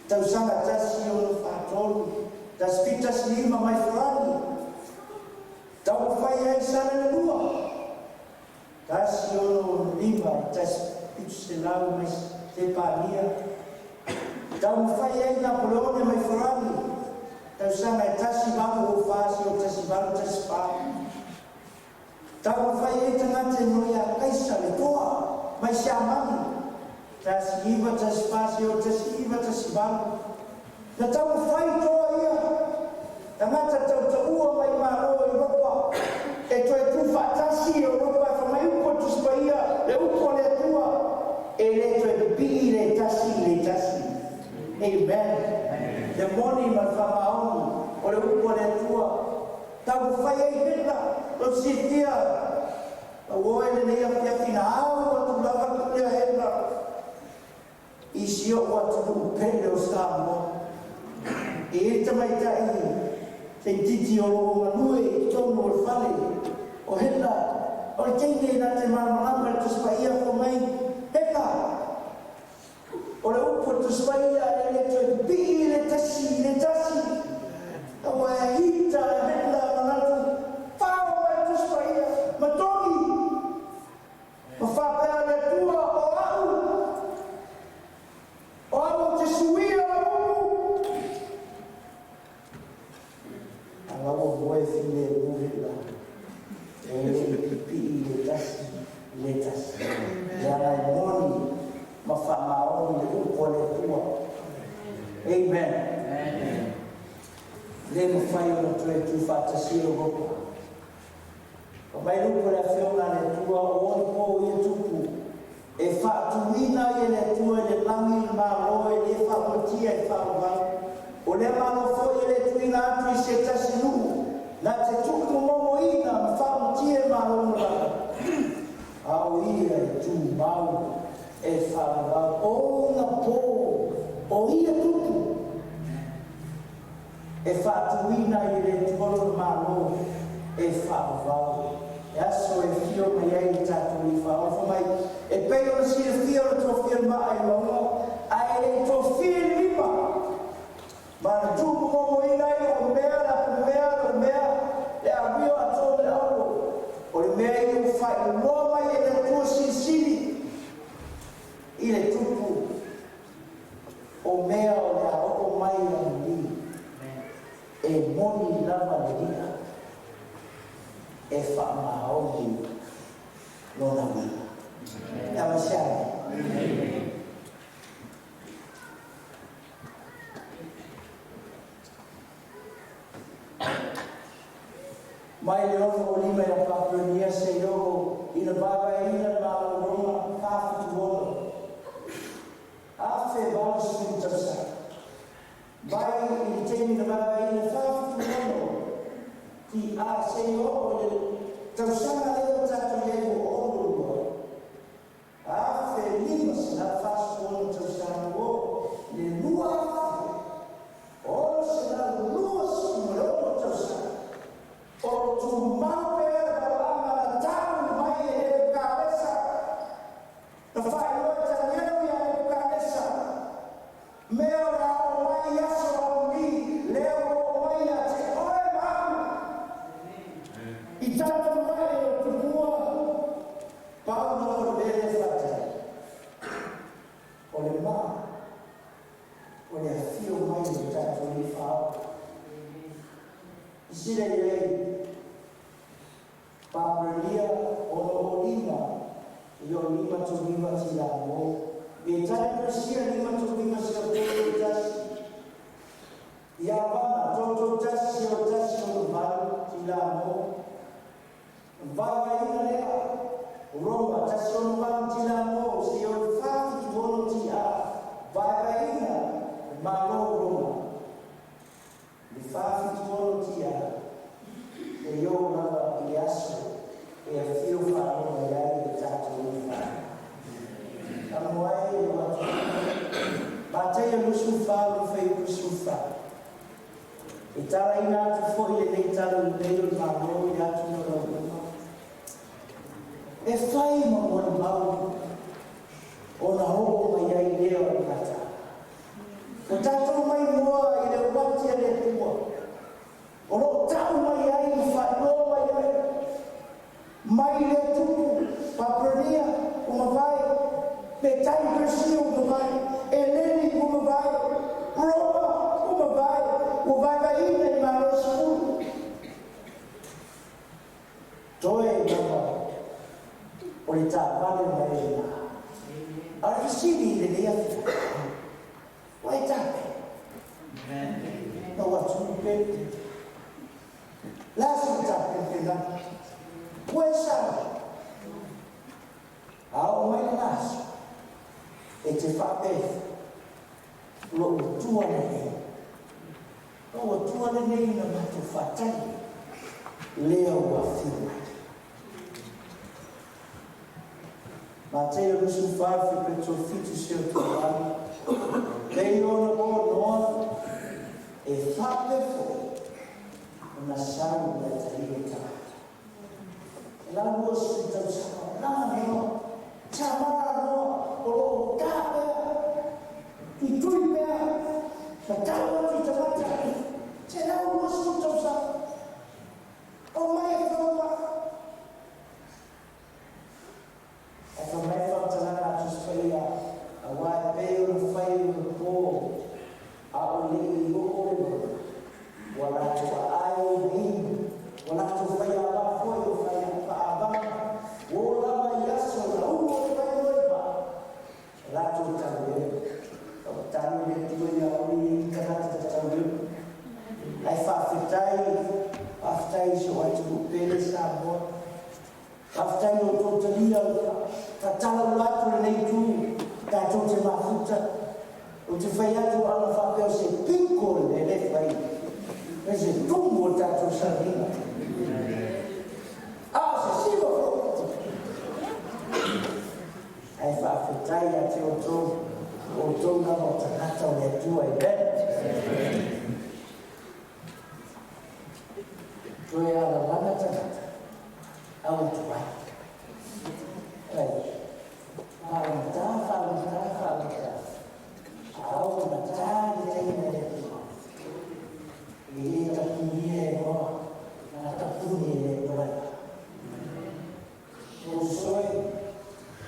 tau sanga tasi o no whatolu tas fitas lima mai Ferrari tau whai ai sana na lua tasi o no lima tas fitas te lau mai te pania tau whai ai na Polonia mai Ferrari tau sanga e tasi bangu o whasi o tasi bangu tasi pāu tau whai ai tangate noi a kaisa le toa mai siamani tasi iwa tasi whasi o tasi iwa tasi bangu na tau whai toa ia tangata tau taua mai maro i ropa e toi tu whatasi o ropa e whamai upo tuspa ia le upo le tua e le toi pi le tasi Amen. The morning ma whamaonu o le upo le tua tau whai ai hena o sitia o oe le nei a whiawhina au atu lava kurea hena i sio o atu upele o Samoa e tamaitai te titi o loo manue tono o le whale o hena o le teine na te mamalama le tuspaia ko mai hena o le upo tuspaia le te pi le tasi o e hita le hena manatu whao mai tuspaia matongi ma whapea le tua o au te suia o alawa moe fine muhila e pipi le tasi yana i moni ma whamaoni le upo le tua Amen le mo whai o na tue tu whatasi o ropa o mai lupo le whiona le tua o po i tupu e whaatuina i le tua le langi maro e le whamotia e whaogai o le malo foi e le tuina atu i se tasi nuhu na te tupu momoina ma whamotia e maro na au ia e tu mau e whaogai o na po o ia tupu e whaatuina i le tolo maro e whaogai e aso e fio mai ai tatu i whaofa mai e peo na si e fio na tō fio mai longa a e tō fio lima ma na tupu momo ina i o mea le awio a tō le auro o le mea i o whai loa mai e le tō sinsini i le tupu o mea o le aoko mai a muli e moni lava le dina e whaamaoni lona wina. Tawa siane. Mai le ofa o lima e Papuania se ioro i na baba e ina ma o roma whawhitu ono. A whe wala suru tausa. Mai i temi na baba e ina whawhitu ono. Ki a se ioro le tausanga leo tatu lego ono lua. A whe lima se na whasu ono tausanga o le lua whafu. O se na lua sumu le ono tausanga. O tu mape da lama na tau mai e cabeça. Na fai loja leu ia e cabeça. Meu ra o mai aso o mi, leu o mai a te oe mau. I tata mai o tu mua. Pau no o lele fata. O le ma. O le afio mai o tatu ni fao. I sire lei. Papuania o lima i o lima to lima si la mo e tare presia lima to lima si o tasi ia wana toto tasio malu tilamo vai ina lea roma tasio malu tilamo sio fati tolo tia vai ina malo roma di fati tolo tia e io na iaso e a fio fa no mai tato fa amoai o Matei musufa lo fei musufa. Itara ina tu foi le itara le maro ya tu no. E fai mo mau. Ona ho mai ai leo kata. O tato mai mo i le wati le tua. O lo tau mai ai fa no mai ai. Mai le tu paprenia uma vai. Pe tai persio uma vai. Eleni como vai, Roma como vai, o vai ainda em Marosco. Toi não, olha vale mais na. A recibir de dia, vai tá. Não há tudo bem. Lá se tá pensando, pois sabe, ao mais nas, e te faz lo tua nei na matu fatai leo wa fina Mateo lusu fafi petro fitu sio tuwani leo na bono e fape fo na saru na taiyota la lusu tausa na no chamara no o kabe itui bea Katawa kita baca, saya urus untuk sah. Oh my God, aku mereka telah atas saya, awal bayu fayu ko, aku lihat ibu, walau ayu ni, walau fayu apa fayu abang, walau yasu, walau fayu apa, lalu tahu. Tahu dia tu yang ini kerana tertahu. Ai aftai suatu peles sabot. Aftai untuk terlihat, tertahu lagi ni tu, kacau cemafuta. Untuk fayat tu Allah fakir sepikul elef bayi. Mesti tunggu kacau sahina. Sesiapa? Ai aftai yang tu. Untuk kamu terkata oleh Tuhan, Tuhan adalah mana terkata, awal Tuhan. Falam ta. Awal mata dia ini ada Tuhan. Ini tak punya orang, tak punya Tuhan. Musuh,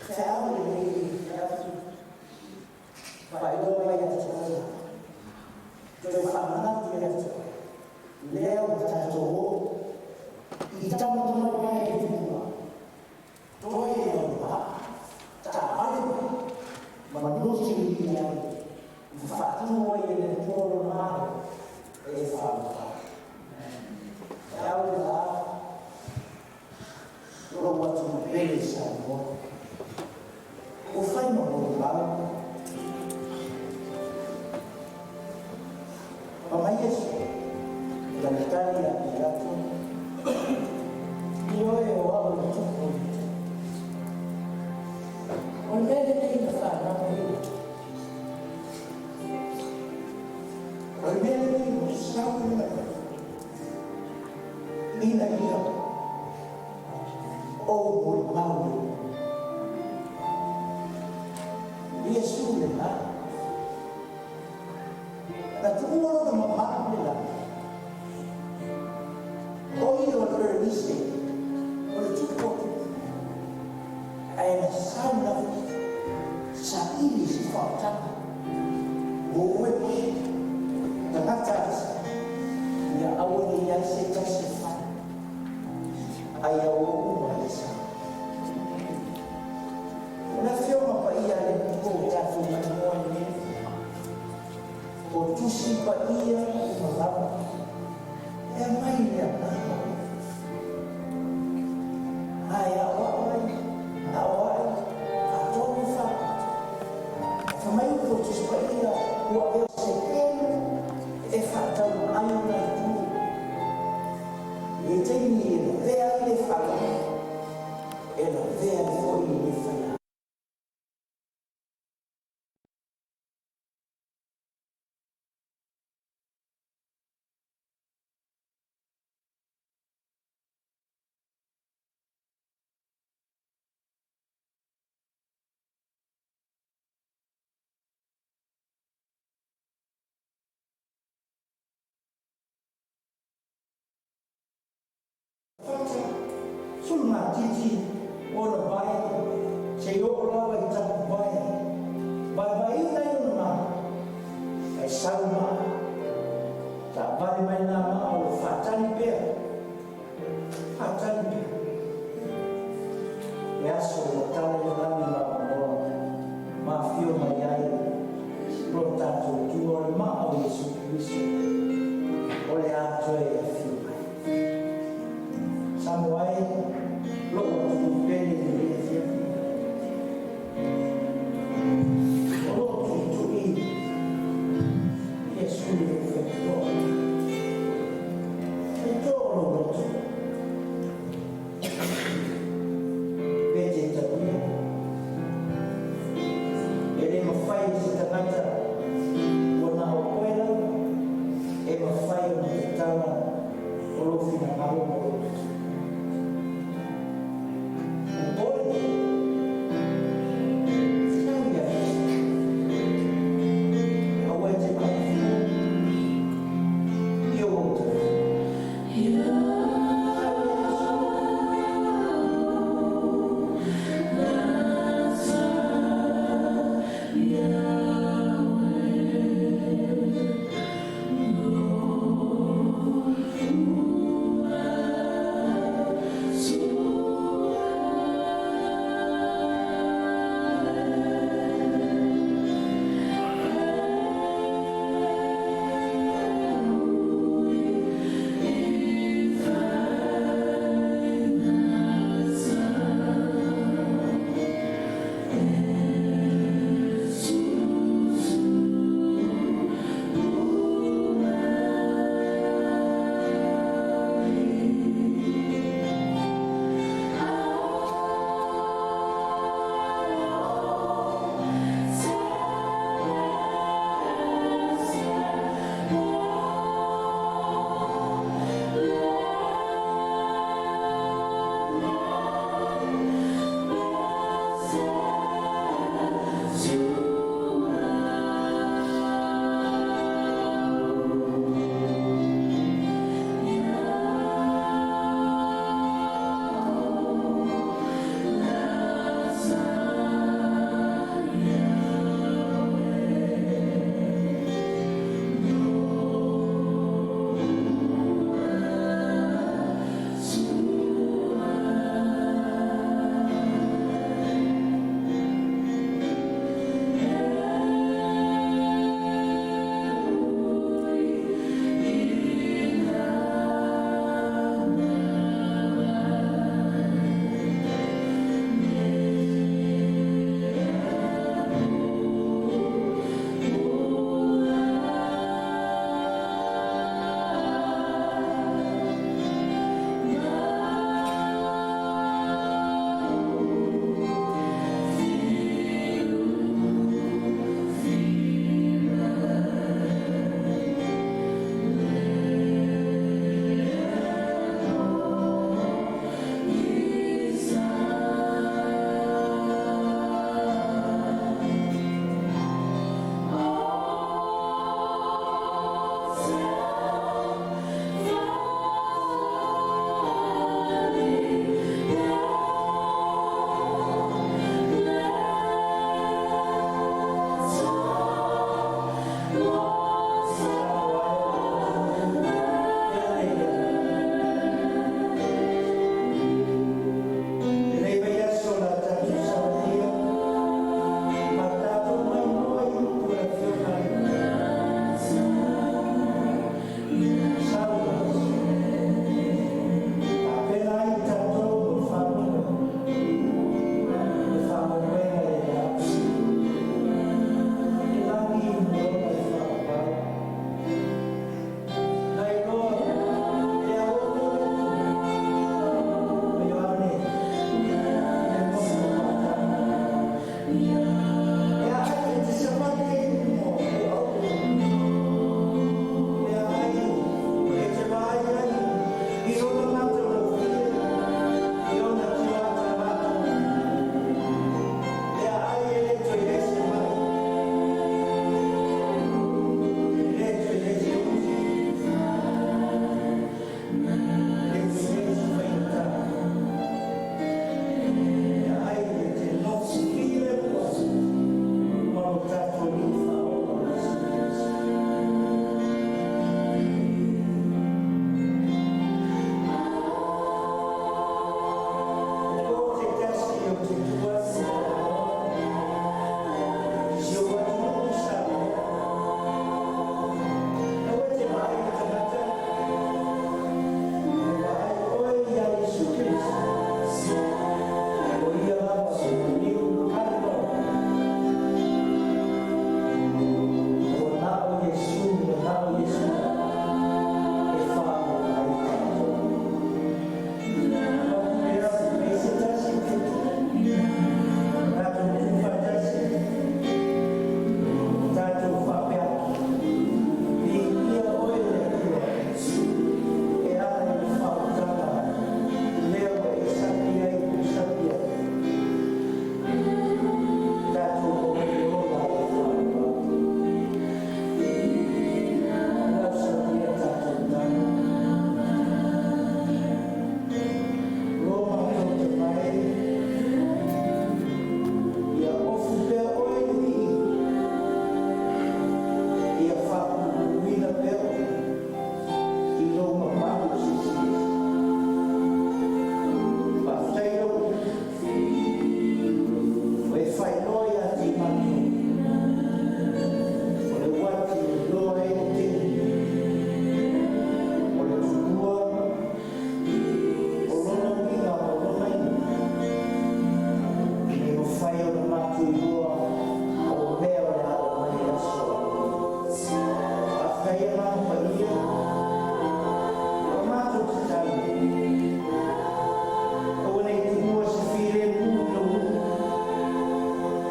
saya ini phải đưa bây giờ cho tôi tôi phạm nó bây giờ leo ta chỗ thì trong tôi ngay cái gì tôi hiểu trả mà nó chỉ là phải nuôi lên cho nó mà để phạm theo là tôi muốn chúng bây giờ có phải một lần Pamai Yesu daktari ya piratu yoyo wao mtuku ondele ni sana hiyo ondele ni usawa ina hiyo o mau Yesu na Natuwa na mamahal Oil or releasing or tukot ay nasama sa ilis fakta buwit nakatas ya awon niya si Joseph ayaw umalisa wala siya mapaiyanin ko kaya tumanuan niya o tusi pa ia malama e mai ia namo ai awai atonu fa mai ko tusi pa ia o e se pelo e fa tau ai na tu e te ni e vea le fa e la vea foi le fa. Sulma titi ora vai se yo ora vai ta vai na yuna ai salma ta vai mai na ma o fatani pe ya so ta le na mi ma fio mai ai pro ta tu ora ma o Yesu Cristo ole a joy fio Samuai lo tu bene di sia lo tu i Gesù lo fetto lo tu vedi tabia ele ma fai si tabata ona okwela e ma fai una tala lo fina malo Yeah.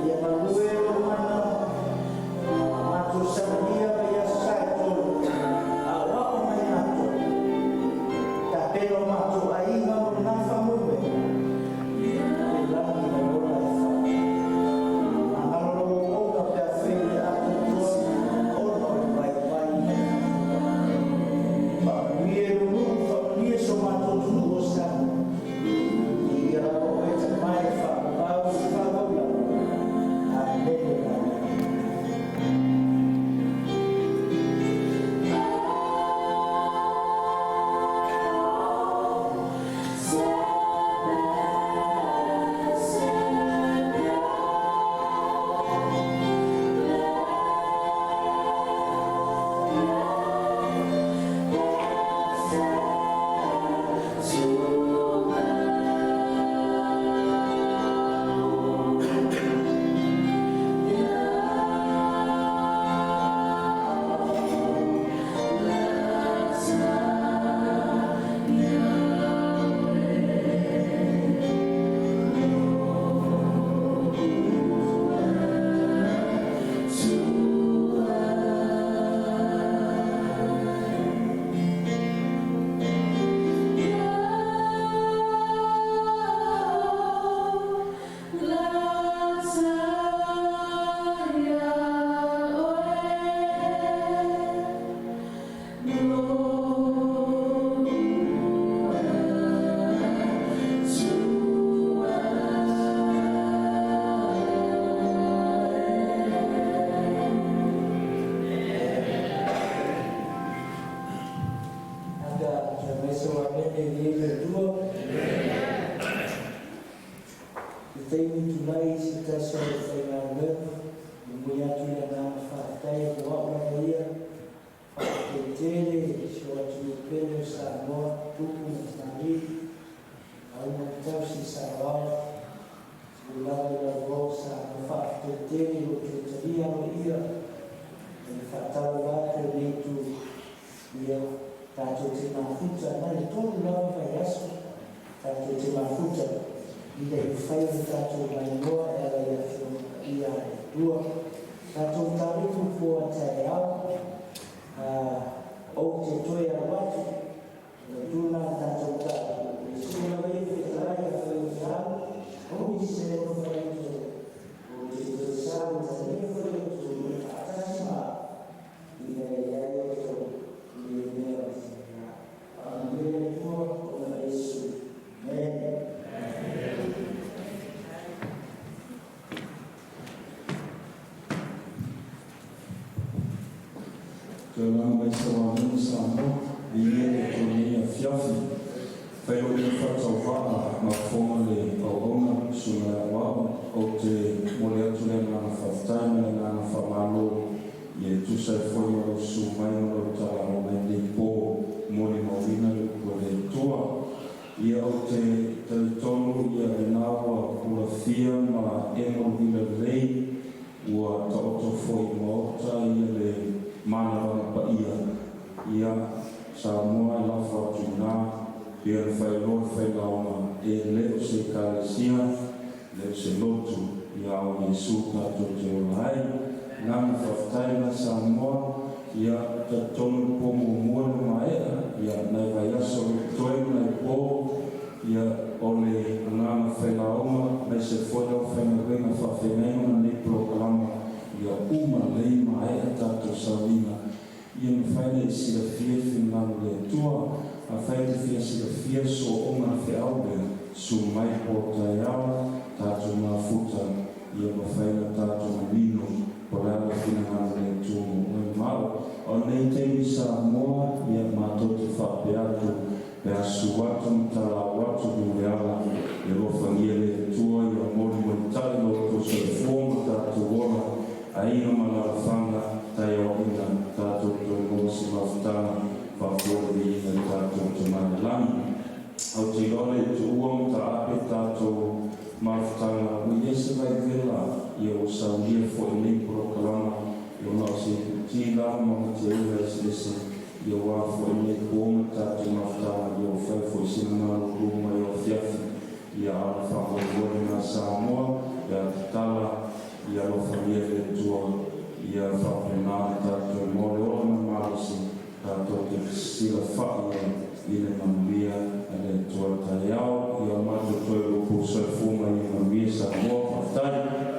ia maluelo mana matu sabia ia saito awao mai matu tapelo matu ainga o nafa mube langi na rola fa angalo o ka pe fei atu o no vai vai ba nie so matu tu o sa ia o e mai fa ba fa ba ia whapena tātou mōre o na marusi tātou te sila whaia i le mambia a le tuatai au ia matu toi upu soi funga i mambia sa mua whaftai.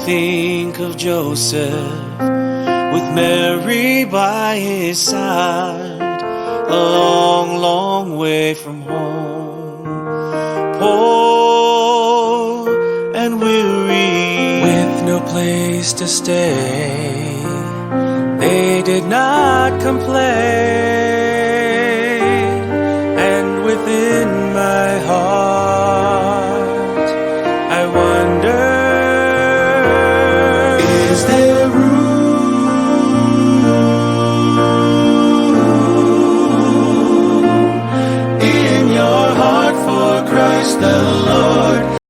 Think of Joseph with Mary by his side, a long, long way from home, poor and weary, with no place to stay. They did not complain.